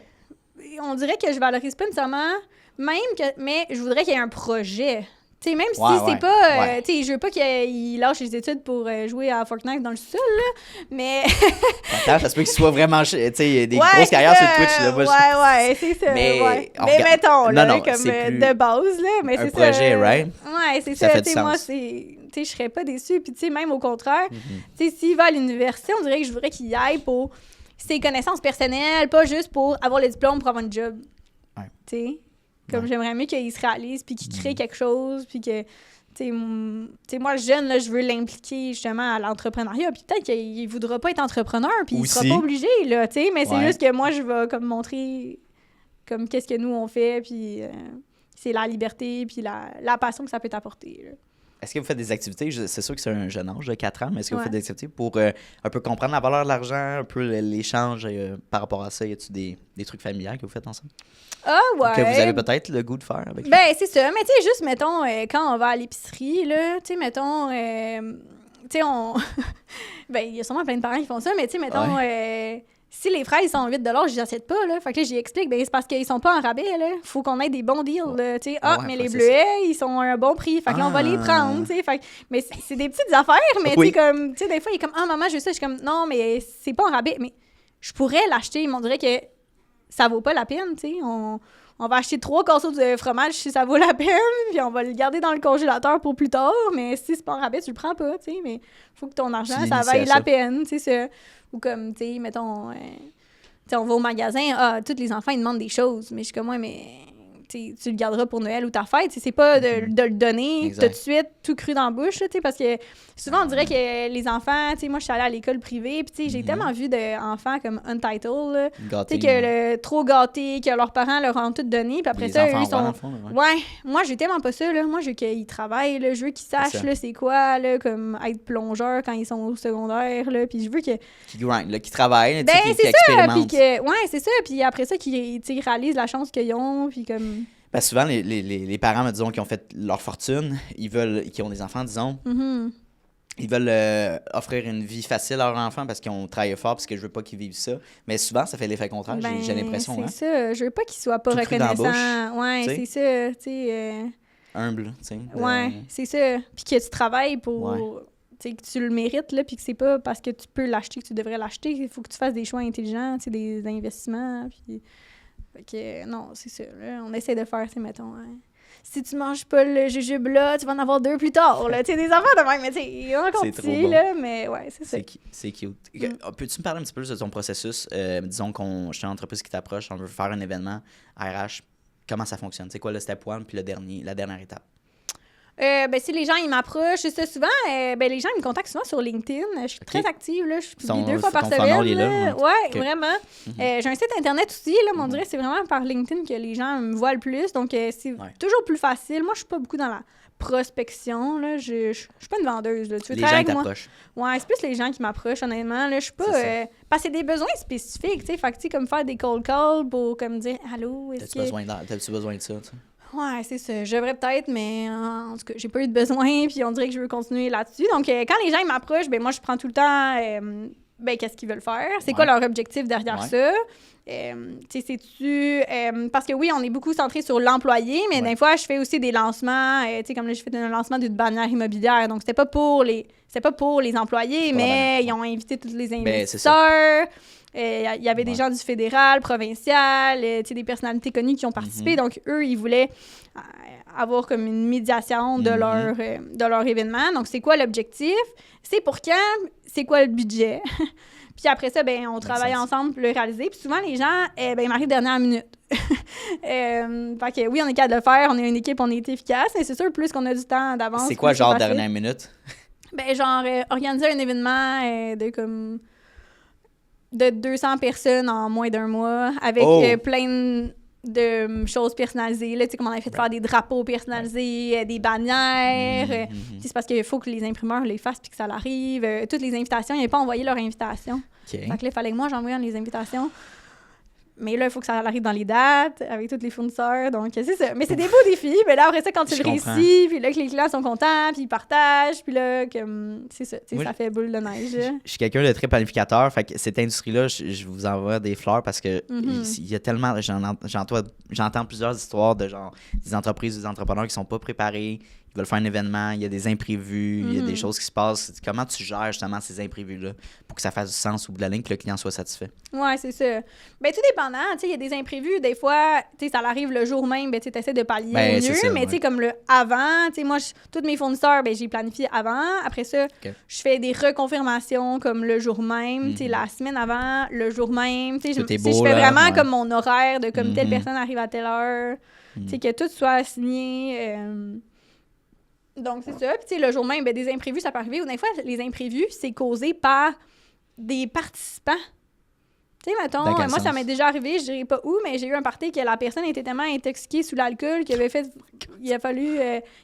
S2: On dirait que je valorise pas nécessairement, mais je voudrais qu'il y ait un projet. Tu sais, même si c'est pas... tu sais, je veux pas qu'il lâche les études pour jouer à Fortnite dans le sol, là, mais...
S3: Attends, ça se peut qu'il soit vraiment... Tu sais, des grosses carrières sur Twitch, là.
S2: Ouais, c'est ça. Mais mettons, là, comme de base, là, mais c'est ça.
S3: Un projet, right?
S2: Ouais, c'est ça. Tu sais, moi, tu sais, je serais pas déçue. Puis, tu sais, même au contraire, tu sais, s'il va à l'université, on dirait que je voudrais qu'il y aille pour ses connaissances personnelles, pas juste pour avoir le diplôme pour avoir un job.
S3: Ouais.
S2: Tu sais? Comme j'aimerais mieux qu'il se réalise, puis qu'il crée quelque chose, puis que, tu sais, moi, jeune, là, je veux l'impliquer justement à l'entrepreneuriat, puis peut-être qu'il voudra pas être entrepreneur, puis il sera pas obligé, là, tu sais, mais c'est juste que moi, je vais comme montrer comme qu'est-ce que nous, on fait, puis c'est la liberté, puis la passion que ça peut t'apporter, là.
S3: Est-ce que vous faites des activités, c'est sûr que c'est un jeune âge de 4 ans, mais est-ce que vous faites des activités pour un peu comprendre la valeur de l'argent, un peu l'échange par rapport à ça? Y a-t-il des trucs familiaux que vous faites ensemble?
S2: Ah ouais!
S3: Que vous avez peut-être le goût de faire avec lui?
S2: Ben, c'est ça. Mais tu sais, juste, mettons, quand on va à l'épicerie, là, tu sais, mettons, tu sais, on... ben, il y a sûrement plein de parents qui font ça, mais tu sais, mettons... si les fraises sont 8 $, je les achète pas, là. Fait que là, j'y explique, ben c'est parce qu'ils sont pas en rabais, là. Faut qu'on ait des bons deals, là, tu sais. Mais les bleuets, ils sont à un bon prix. Fait que là, on va les prendre, tu sais. Fait que, mais c'est des petites affaires, mais tu sais, comme, tu sais, des fois, il est comme, maman, je veux ça. Je suis comme, non, mais c'est pas en rabais. Mais je pourrais l'acheter. Mais on dirait que ça vaut pas la peine, tu sais. On va acheter 3 casseaux de fromage si ça vaut la peine, puis on va le garder dans le congélateur pour plus tard. Mais si c'est pas en rabais, tu le prends pas, tu sais. Mais faut que ton argent, ça vaille la peine, tu sais. Ou comme, tu sais, mettons, on va au magasin, tous les enfants, ils demandent des choses. Mais je suis comme, ouais, mais tu le garderas pour Noël ou ta fête. C'est pas de le donner tout de suite, tout cru dans la bouche, tu sais, parce que souvent, on dirait que les enfants, tu sais, moi, je suis allée à l'école privée, puis tu sais, j'ai tellement vu d'enfants comme untitled, tu sais, que trop gâtés, que leurs parents leur ont tout donné, puis après ça, eux, ils sont... Ouais, moi, j'ai tellement pas ça, là. Moi, je veux qu'ils travaillent, là. Je veux qu'ils sachent, là, c'est quoi, là, comme être plongeur quand ils sont au secondaire, là, puis je veux que...
S3: Qui grind, là, qui travaillent,
S2: ben,
S3: qui expérimentent.
S2: Ouais, c'est ça, puis après ça, qu'ils réalisent la chance qu'ils ont, puis comme...
S3: Ben souvent, les parents, disons, qui ont fait leur fortune, qui ont des enfants, disons, ils veulent offrir une vie facile à leurs enfants parce qu'ils ont travaillé fort, parce que je veux pas qu'ils vivent ça. Mais souvent, ça fait l'effet contraire, j'ai l'impression.
S2: C'est ça, je veux pas qu'ils soient pas reconnaissants. Ouais, c'est ça, tu sais.
S3: Humble, tu sais.
S2: Ouais, c'est ça. Puis que tu travailles pour... Tu sais, que tu le mérites, là, puis que c'est pas parce que tu peux l'acheter que tu devrais l'acheter. Il faut que tu fasses des choix intelligents, tu sais, des investissements, puis... Fait que, non, c'est ça. Là, on essaie de faire, tu sais, mettons, si tu manges pas le jujube là, tu vas en avoir 2 plus tard, là. Tu sais, des enfants de même, mais tu sais, ils sont encore petits, là, mais ouais, c'est ça.
S3: C'est cute. Peux-tu me parler un petit peu plus de ton processus? Disons je suis une entreprise qui t'approche, on veut faire un événement RH. Comment ça fonctionne? C'est quoi le step 1 puis la dernière étape?
S2: Ben, si les gens, ils m'approchent, c'est ça, souvent, ben, les gens, ils me contactent souvent sur LinkedIn. Je suis très active, là. Je publie 2 fois par semaine. Là. Ouais, vraiment. J'ai un site Internet aussi, là, mais on dirait que c'est vraiment par LinkedIn que les gens me voient le plus. Donc, c'est toujours plus facile. Moi, je suis pas beaucoup dans la prospection, là. Je suis pas une vendeuse, là. Tu veux
S3: les gens qui t'approchent.
S2: Ouais, c'est plus les gens qui m'approchent, honnêtement. Là, je suis pas... parce que c'est des besoins spécifiques, tu sais. Fait que, tu sais, comme faire des cold calls pour, comme dire, allô, est-ce que...
S3: T'as-tu besoin de ça, tu sais?
S2: Ouais, c'est ça. Je devrais peut-être, mais en tout cas, j'ai pas eu de besoin, puis on dirait que je veux continuer là-dessus. Donc, quand les gens ils m'approchent, ben moi, je prends tout le temps, qu'est-ce qu'ils veulent faire? C'est quoi leur objectif derrière ça? Tu sais, c'est-tu... parce que oui, on est beaucoup centré sur l'employé, mais des fois, je fais aussi des lancements. Tu sais, comme là, je fais un lancement d'une bannière immobilière. Donc, c'était pas pour les employés, mais ils ont invité tous les investisseurs. Il y avait des gens du fédéral, provincial, des personnalités connues qui ont participé. Donc, eux, ils voulaient avoir comme une médiation de leur événement. Donc, c'est quoi l'objectif? C'est pour quand? C'est quoi le budget? Puis après ça, ben on travaille ensemble pour le réaliser. Puis souvent, les gens, ben ils m'arrivent dernière minute. Fait que oui, on est capable de le faire, on est une équipe, on est efficace, mais c'est sûr, plus qu'on a du temps d'avance.
S3: C'est quoi, genre,
S2: facile.
S3: dernière minute?
S2: Ben genre, organiser un événement de 200 personnes en moins d'un mois, avec plein de choses personnalisées. Là, tu sais, comme on avait fait faire des drapeaux personnalisés, des bannières. C'est parce qu'il faut que les imprimeurs les fassent puis que ça l'arrive. Toutes les invitations, ils n'avaient pas envoyé leurs invitations.
S3: OK.
S2: Fait que là, il fallait que moi, j'envoie les invitations. Mais là, il faut que ça arrive dans les dates, avec tous les fournisseurs. Donc, c'est ça. Mais c'est des beaux défis. Mais là, après ça, quand tu le réussis, puis là, que les clients sont contents, puis ils partagent, puis là, c'est ça. Moi, ça fait boule de neige.
S3: Je suis quelqu'un de très planificateur. Fait que cette industrie-là, je vous envoie des fleurs parce que il y a tellement... J'entends plusieurs histoires de genre des entreprises, des entrepreneurs qui sont pas préparés. Ils veulent faire un événement, il y a des imprévus, il y a des choses qui se passent. Comment tu gères justement ces imprévus-là pour que ça fasse du sens au bout de la ligne, que le client soit satisfait?
S2: Ouais, c'est ça. Ben tout dépendant, tu sais, il y a des imprévus, des fois, tu sais, ça arrive le jour même, ben tu essaies de pallier au mieux,
S3: ça,
S2: mais tu sais, comme le avant, tu sais, moi, tous mes fournisseurs, ben j'ai planifié avant, après ça, je fais des reconfirmations comme le jour même, tu sais, la semaine avant, le jour même, tu sais, je fais vraiment comme mon horaire de comme telle personne arrive à telle heure, tu sais, que tout soit assigné. Donc, c'est ça. Puis, tu sais, le jour même, ben, des imprévus, ça peut arriver. Ou des fois, les imprévus, c'est causé par des participants. Tu sais, mettons, moi, ça m'est déjà arrivé, je dirais pas où, mais j'ai eu un party que la personne était tellement intoxiquée sous l'alcool qu'il a fallu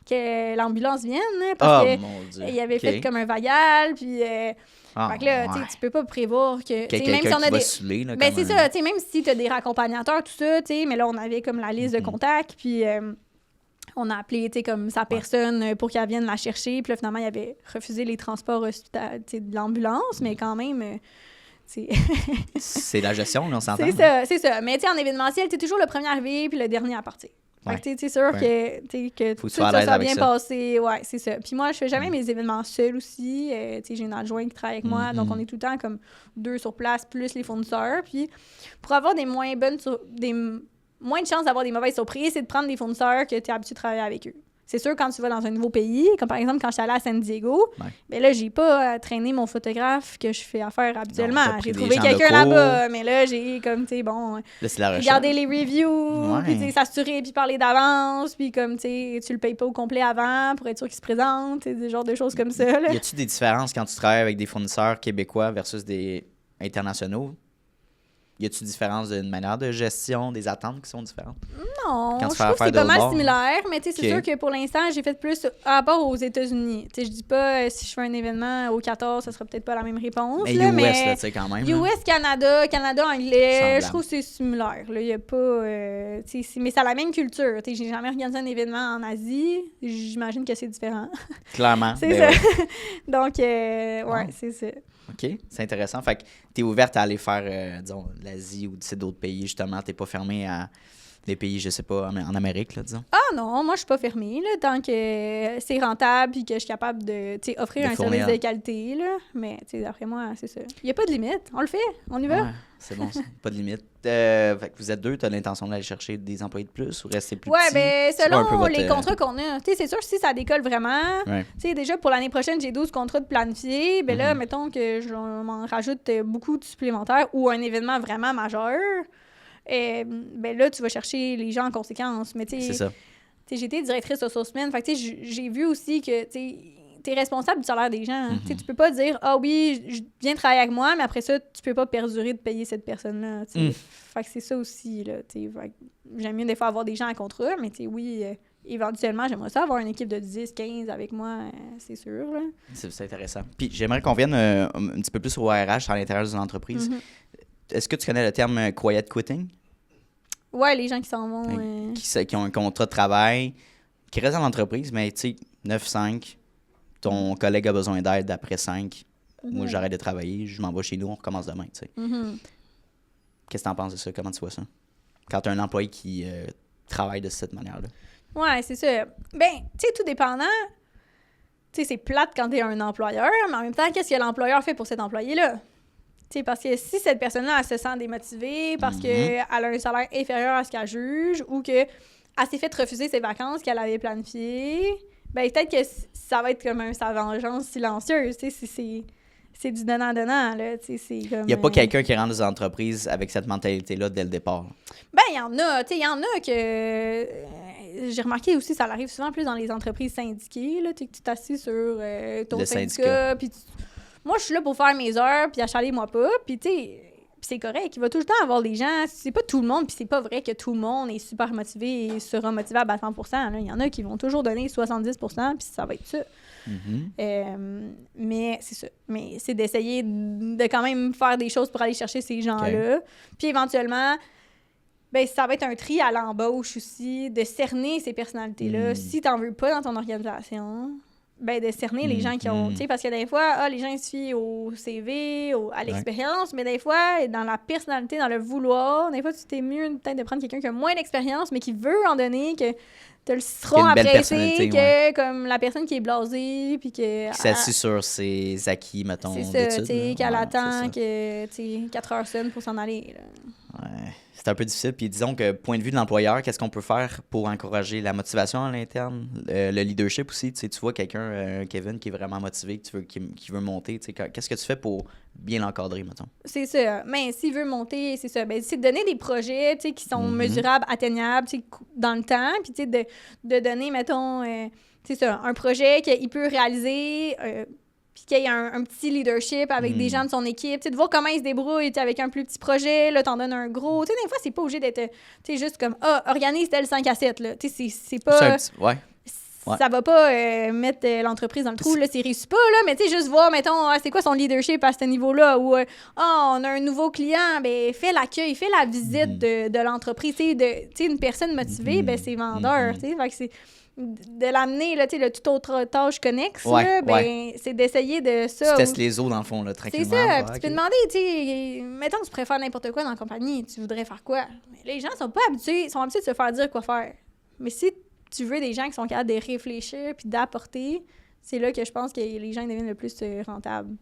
S2: que l'ambulance vienne, hein, parce qu'il avait fait comme un vagal, puis... fait que là, tu peux pas prévoir que...
S3: Quelqu'un qui va saouler, là,
S2: ben, c'est ça, tu sais, même si t'as des raccompagnateurs, tout ça, tu sais, mais là, on avait comme la liste de contacts, puis... on a appelé, tu sais, comme sa personne pour qu'elle vienne la chercher. Puis là, finalement, il avait refusé les transports de l'ambulance, mais quand même,
S3: c'est la gestion, là, on s'entend.
S2: C'est ça. Mais tu sais, en événementiel, tu es toujours le premier arrivé puis le dernier à partir. Fait que tu es sûr que tout ça soit bien passé. Ouais, c'est ça. Puis moi, je fais jamais mes événements seuls aussi. Tu sais, j'ai une adjointe qui travaille avec moi, donc on est tout le temps comme 2 sur place, plus les fournisseurs. Puis pour avoir des moins de chances d'avoir des mauvaises surprises, c'est de prendre des fournisseurs que tu es habitué de travailler avec eux. C'est sûr, quand tu vas dans un nouveau pays, comme par exemple quand je suis allée à San Diego, ben là, j'ai pas traîné mon photographe que je fais affaire habituellement. J'ai trouvé quelqu'un là-bas, mais là, j'ai comme, tu sais, regarder les reviews, puis s'assurer, puis parler d'avance, puis comme, tu sais, tu le payes pas au complet avant pour être sûr qu'il se présente, des genres de choses comme ça. Là.
S3: Y a-tu des différences quand tu travailles avec des fournisseurs québécois versus des internationaux? Y a-tu différence d'une manière de gestion, des attentes qui sont différentes?
S2: Non, je trouve que c'est pas mal similaire, mais tu sais, c'est sûr que pour l'instant, j'ai fait plus à rapport aux États-Unis. Tu sais, je dis pas si je fais un événement au 14, ça sera peut-être pas la même réponse.
S3: Mais US, là, tu sais, quand même.
S2: US, Canada, anglais, je trouve que c'est similaire. Là, y a pas... mais c'est la même culture. Tu sais, j'ai jamais organisé un événement en Asie. J'imagine que c'est différent.
S3: Clairement.
S2: C'est ça. Donc, c'est ça.
S3: OK, c'est intéressant. Fait que t'es ouverte à aller faire, disons, l'Asie ou d'autres pays, justement. T'es pas fermée à des pays, je sais pas, en Amérique, là, disons.
S2: Ah non, moi, je suis pas fermée, là, tant que c'est rentable et que je suis capable de, offrir un service de qualité, là. Mais, d'après moi, c'est ça. Il y a pas de limite. On le fait. On y va. Ouais,
S3: c'est bon, ça. Pas de limite. Fait que vous êtes 2, t'as l'intention d'aller chercher des employés de plus ou rester plus petit?
S2: Ouais, ben selon les contrats qu'on a. Tu sais, c'est sûr, si ça décolle vraiment, tu sais, déjà, pour l'année prochaine, j'ai 12 contrats de planifiés. Ben là, mettons que je m'en rajoute beaucoup de supplémentaires ou un événement vraiment majeur. Ben là, tu vas chercher les gens en conséquence. Mais tu sais, j'étais directrice ressources humaines. Fait que tu sais, j'ai vu aussi que tu es responsable du salaire des gens. Tu peux pas dire « Ah oui, je viens travailler avec moi, mais après ça, tu peux pas perdurer de payer cette personne-là. » Fait que c'est ça aussi. Là, j'aime mieux des fois avoir des gens à contrat, mais oui, éventuellement, j'aimerais ça avoir une équipe de 10, 15 avec moi, c'est sûr. Là.
S3: C'est intéressant. Puis j'aimerais qu'on vienne un petit peu plus au RH à l'intérieur d'une entreprise. Est-ce que tu connais le terme « quiet quitting » ?
S2: Ouais, les gens qui s'en vont.
S3: Qui ont un contrat de travail, qui restent dans l'entreprise, mais tu sais, 9-5, ton collègue a besoin d'aide après 5. Moi, j'arrête de travailler, je m'en vais chez nous, on recommence demain, tu sais. Qu'est-ce que tu en penses de ça? Comment tu vois ça? Quand tu as un employé qui travaille de cette manière-là.
S2: Ouais, c'est ça. Ben, tu sais, tout dépendant. Tu sais, c'est plate quand tu es un employeur, mais en même temps, qu'est-ce que l'employeur fait pour cet employé-là? T'sais, parce que si cette personne-là, elle se sent démotivée parce qu'elle a un salaire inférieur à ce qu'elle juge ou qu'elle s'est fait refuser ses vacances qu'elle avait planifiées, ben peut-être que ça va être comme sa vengeance silencieuse. c'est du donnant-donnant, là, tu sais, c'est comme...
S3: Il n'y a pas quelqu'un qui rentre dans une entreprise avec cette mentalité-là dès le départ.
S2: Ben, il y en a, tu sais, il y en a que... j'ai remarqué aussi, ça arrive souvent plus dans les entreprises syndiquées, là, tu sais, que tu t'assis sur ton
S3: Le
S2: syndicat, puis moi, je suis là pour faire mes heures, puis achaler-moi pas, puis tu sais... Puis c'est correct, il va tout le temps avoir des gens, c'est pas tout le monde, puis c'est pas vrai que tout le monde est super motivé et sera motivable à 100%. Là. Il y en a qui vont toujours donner 70%, puis ça va être ça. Mais c'est ça. Mais c'est d'essayer de quand même faire des choses pour aller chercher ces gens-là. Okay. Puis éventuellement, ben ça va être un tri à l'embauche aussi, de cerner ces personnalités-là. Si t'en veux pas dans ton organisation... Ben, de cerner les gens qui ont... Tu sais, parce que des fois, les gens se fient au CV, à l'expérience, mais des fois, dans la personnalité, dans le vouloir, des fois, c'est mieux peut-être de prendre quelqu'un qui a moins d'expérience, mais qui veut en donner, que tu le citron apprécié, que comme la personne qui est blasée, puis que... Qui
S3: s'assit sur ses acquis, mettons, d'études.
S2: C'est ça, tu sais, qu'elle attend que, tu sais, 4 heures sonnent pour s'en aller, là.
S3: Ouais, c'est un peu difficile. Puis disons que, point de vue de l'employeur, qu'est-ce qu'on peut faire pour encourager la motivation à l'interne? Le leadership aussi, tu sais, tu vois quelqu'un, Kevin, qui est vraiment motivé, qui veut monter, tu sais, qu'est-ce que tu fais pour bien l'encadrer, mettons? C'est
S2: ça. Mais s'il veut monter, c'est ça. Ben, c'est de donner des projets, tu sais, qui sont mesurables, atteignables, tu sais, dans le temps, puis tu sais, de donner, mettons, c'est ça, un projet qu'il peut réaliser... puis qu'il y ait un petit leadership avec des gens de son équipe, tu sais, de voir comment ils se débrouillent, avec un plus petit projet, là, t'en donnes un gros. Tu sais, des fois, c'est pas obligé d'être, tu sais, juste comme, organise tel 5 à 7, là. Tu sais, c'est pas... Ça va pas mettre l'entreprise dans le trou, là, c'est réussi pas, là, mais tu sais, juste voir, mettons, c'est quoi son leadership à ce niveau-là, ou, on a un nouveau client, ben, fais l'accueil, fais la visite de l'entreprise, tu sais, une personne motivée, ben, c'est vendeur, tu sais, fait que c'est... de l'amener, là, tu sais, le tout autre tâche connexe, là, ben, c'est d'essayer de ça.
S3: Tu testes les eaux, dans le fond, là, tranquillement.
S2: C'est ça, puis tu peux demander, tu sais, mettons que tu préfères n'importe quoi dans la compagnie, tu voudrais faire quoi? Mais les gens sont pas habitués, ils sont habitués de se faire dire quoi faire. Mais si tu veux des gens qui sont capables de réfléchir puis d'apporter, c'est là que je pense que les gens deviennent le plus rentables.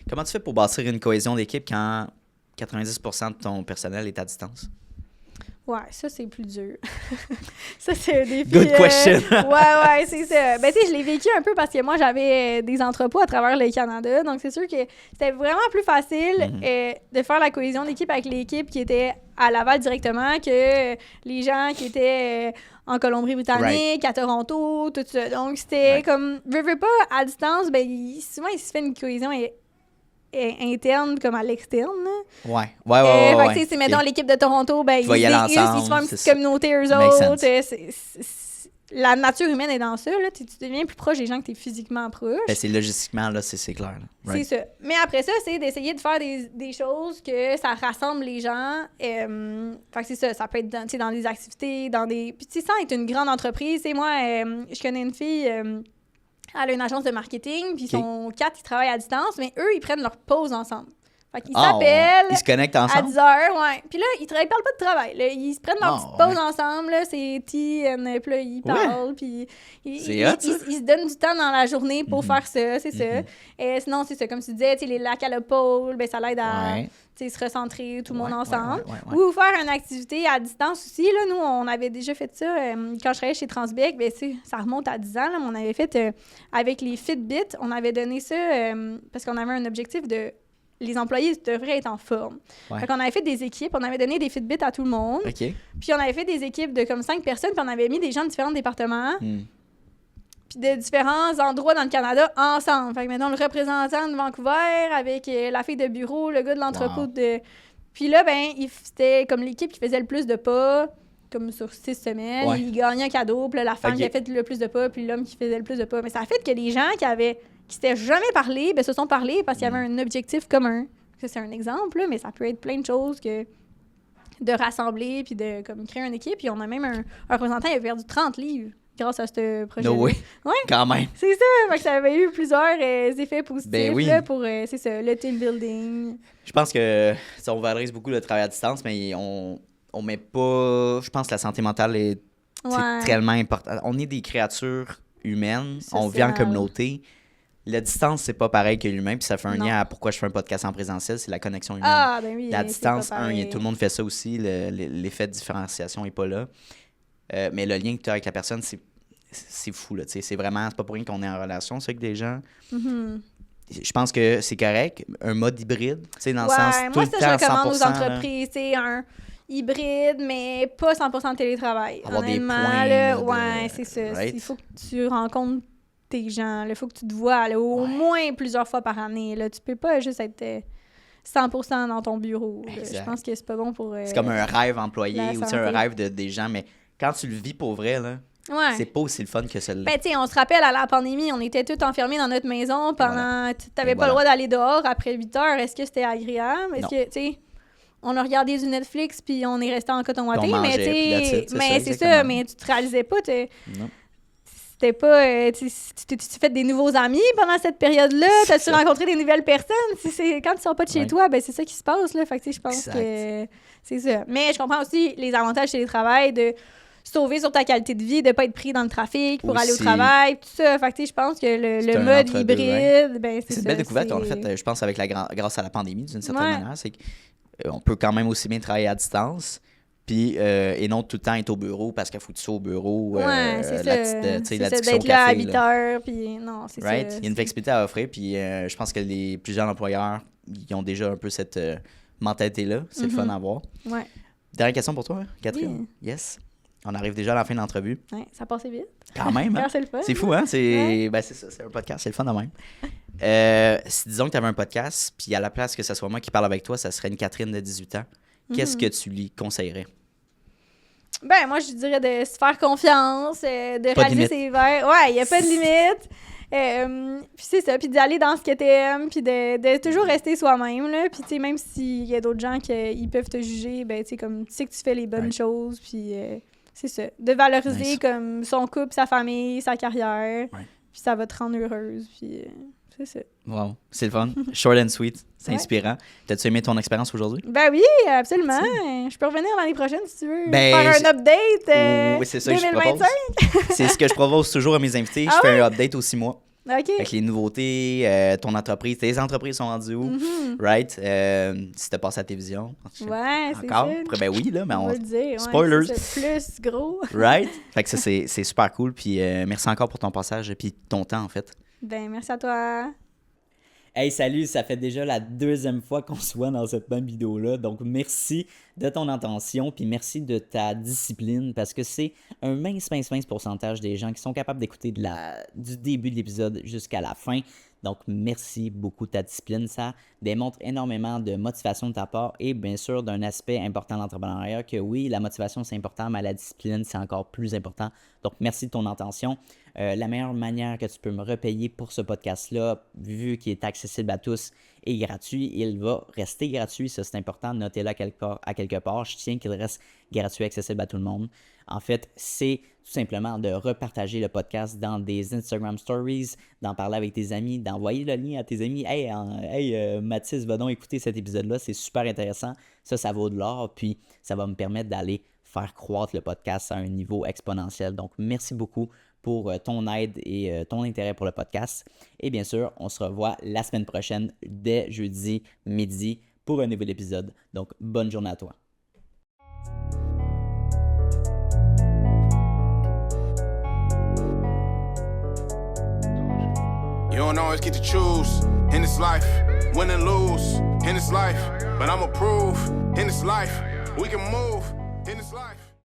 S3: Comment tu fais pour bâtir une cohésion d'équipe quand 90% de ton personnel est à distance?
S2: Ouais, ça, c'est plus dur. Ça, c'est un défi.
S3: Good question.
S2: Ouais, c'est ça. Ben, tu sais, je l'ai vécu un peu parce que moi, j'avais des entrepôts à travers le Canada. Donc, c'est sûr que c'était vraiment plus facile de faire la cohésion d'équipe avec l'équipe qui était à Laval directement que les gens qui étaient en Colombie-Britannique, à Toronto, tout ça. Donc, c'était comme... Veux pas, à distance, ben, souvent, il se fait une cohésion interne comme à l'externe.
S3: Ouais.
S2: Fait que, tu sais, mettons l'équipe de Toronto, ben, ils se font une petite communauté eux autres. La nature humaine est dans ça, là. Tu deviens plus proche des gens que tu es physiquement proche.
S3: Ben, c'est logistiquement, là, c'est clair. Là.
S2: C'est ça. Mais après ça, c'est d'essayer de faire des choses que ça rassemble les gens. Fait que c'est ça. Ça peut être dans des activités, dans des... Puis, tu sais, sans être une grande entreprise, tu sais, moi, je connais une fille... elle a une agence de marketing, puis ils sont 4 qui travaillent à distance, mais eux, ils prennent leur pause ensemble. Fait qu'ils s'appellent...
S3: Ils se connectent ensemble?
S2: À 10 heures, ouais. Puis là, ils parlent pas de travail. Là. Ils se prennent leur petite pause ensemble, là. C'est tea and employee parlent, puis ils se donnent du temps dans la journée pour faire ça, c'est ça. Et sinon, c'est ça, comme tu disais, les lacs à la pôle, ben, ça l'aide à se recentrer tout le monde ensemble. Ou faire une activité à distance aussi. Là, nous, on avait déjà fait ça quand je travaillais chez Transbec. Ben, ça remonte à 10 ans. Là, mais on avait fait avec les Fitbit, on avait donné ça parce qu'on avait un objectif de... Les employés devraient être en forme. Fait qu'on avait fait des équipes, on avait donné des Fitbits à tout le monde. Puis on avait fait des équipes de comme 5 personnes, puis on avait mis des gens de différents départements. Puis de différents endroits dans le Canada ensemble. Fait que maintenant, le représentant de Vancouver avec la fille de bureau, le gars de l'entrepôt de... Puis là, ben, c'était comme l'équipe qui faisait le plus de pas, comme sur 6 semaines. Il gagnait un cadeau, puis là, la femme qui a fait le plus de pas, puis l'homme qui faisait le plus de pas. Mais ça a fait que les gens qui s'étaient jamais parlé, ben, se sont parlé parce qu'il y avait un objectif commun. Ça, c'est un exemple, là, mais ça peut être plein de choses que de rassembler puis de comme, créer une équipe. Puis on a même un représentant qui a perdu 30 livres grâce à ce projet.
S3: Ouais, quand même.
S2: C'est ça. Fait que ça avait eu plusieurs effets positifs là, pour c'est ça, le team building.
S3: Je pense que on valorise beaucoup le travail à distance, mais on met pas... Je pense que la santé mentale est tellement importante. On est des créatures humaines. On vit en communauté. La distance, c'est pas pareil que l'humain, puis ça fait un lien à pourquoi je fais un podcast en présentiel, c'est la connexion humaine.
S2: Ah, ben oui.
S3: La distance, tout le monde fait ça aussi, l'effet de différenciation est pas là. Mais le lien que tu as avec la personne, c'est fou, là, c'est vraiment, c'est pas pour rien qu'on est en relation, c'est avec des gens. je pense que c'est correct. Un mode hybride, tu sais, dans le sens tout
S2: moi,
S3: le
S2: ça,
S3: temps,
S2: je recommande
S3: 100%,
S2: aux entreprises. C'est un hybride, mais pas 100% de télétravail.
S3: Avoir des
S2: Honnêtement,
S3: points,
S2: là,
S3: là,
S2: c'est ça.
S3: right?
S2: Il faut que tu rencontres tes gens. Il faut que tu te vois là, au moins plusieurs fois par année. Là. Tu peux pas juste être 100% dans ton bureau. Je pense que c'est pas bon pour...
S3: c'est comme un rêve employé ou
S2: santé.
S3: un rêve des gens, mais quand tu le vis pour vrai, là, c'est pas aussi le fun que celui-là.
S2: Ben, tu sais, on se rappelle, à la pandémie, on était tous enfermés dans notre maison pendant... Tu n'avais pas le droit d'aller dehors après 8 heures. Est-ce que c'était agréable? Est-ce que, tu sais... On a regardé du Netflix, puis on est resté en coton ouaté, mais c'est ça, mais tu te réalisais pas,
S3: non.
S2: C'était pas... tu fais des nouveaux amis pendant cette période-là, t'as-tu rencontré des nouvelles personnes? Quand tu sors pas de chez toi, ben c'est ça qui se passe, là, fait que je pense que c'est ça. Mais je comprends aussi les avantages chez les travail de sauver sur ta qualité de vie, de pas être pris dans le trafic pour aller au travail, tout ça. Fait que je pense que le mode hybride, ben c'est
S3: une belle découverte, en fait, je pense, grâce à la pandémie, d'une certaine manière, c'est qu'on peut quand même aussi bien travailler à distance, puis et non tout le temps être au bureau parce qu'il faut que tu sois au bureau.
S2: C'est ça.
S3: C'est
S2: d'être là à 8 heures, puis non, c'est ça.
S3: Il y a une flexibilité à offrir, puis je pense que plusieurs employeurs, ils ont déjà un peu cette mentalité-là. C'est le fun à voir.
S2: Ouais.
S3: Dernière question pour toi, Catherine.
S2: Oui.
S3: Yes. On arrive déjà à la fin de l'entrevue.
S2: Ouais, ça passait vite.
S3: Quand même, hein?
S2: C'est le fun.
S3: C'est fou, hein? C'est ça, c'est un podcast, c'est le fun de même. Si disons que tu avais un podcast, puis à la place que ce soit moi qui parle avec toi, ça serait une Catherine de 18 ans, qu'est-ce que tu lui conseillerais?
S2: Ben, moi, je dirais de se faire confiance, de réaliser ses rêves. Ouais, il n'y a pas de limite. Puis c'est ça, puis d'aller dans ce que t'aimes, puis de toujours rester soi-même, là. Puis, tu sais, même s'il y a d'autres gens qui peuvent te juger, ben, tu sais, comme, tu sais que tu fais les bonnes choses, puis c'est ça. De valoriser comme son couple, sa famille, sa carrière, puis ça va te rendre heureuse, puis c'est ça.
S3: Wow, c'est le fun. Short and sweet, c'est inspirant. T'as-tu aimé ton expérience aujourd'hui?
S2: Ben oui, absolument. Je peux revenir l'année prochaine si tu veux.
S3: Ben,
S2: faire un update
S3: oui, c'est ça
S2: 2025.
S3: Que je propose. C'est ce que je propose toujours à mes invités. Je fais un update aux 6 mois.
S2: OK.
S3: Avec les nouveautés, ton entreprise, tes entreprises sont rendues où? Right? Si t'as passé à la télévision.
S2: Ouais, c'est
S3: encore?
S2: ça.
S3: Ben oui, là, mais
S2: on va le dire.
S3: Spoilers.
S2: Ouais, c'est plus gros.
S3: Right? Fait que ça, c'est super cool. Puis merci encore pour ton passage et puis ton temps, en fait.
S2: Ben, merci à toi.
S4: Hey, salut, ça fait déjà la 2e fois qu'on se voit dans cette même vidéo-là. Donc, merci de ton attention, puis merci de ta discipline, parce que c'est un mince pourcentage des gens qui sont capables d'écouter du début de l'épisode jusqu'à la fin. Donc, merci beaucoup de ta discipline. Ça démontre énormément de motivation de ta part et bien sûr d'un aspect important de l'entrepreneuriat que oui, la motivation c'est important, mais la discipline c'est encore plus important. Donc, merci de ton attention. La meilleure manière que tu peux me repayer pour ce podcast-là, vu qu'il est accessible à tous et gratuit, il va rester gratuit. Ça, c'est important. Notez-le à quelque part. Je tiens qu'il reste gratuit, accessible à tout le monde. En fait, c'est tout simplement de repartager le podcast dans des Instagram Stories, d'en parler avec tes amis, d'envoyer le lien à tes amis. Hey, Mathis, va donc écouter cet épisode-là. C'est super intéressant. Ça vaut de l'or. Puis, ça va me permettre d'aller faire croître le podcast à un niveau exponentiel. Donc, merci beaucoup pour ton aide et ton intérêt pour le podcast. Et bien sûr, on se revoit la semaine prochaine dès jeudi midi pour un nouvel épisode. Donc, bonne journée à toi.
S1: You don't always get to choose in this life, win and lose in this life. But I'ma prove in this life, we can move in this life.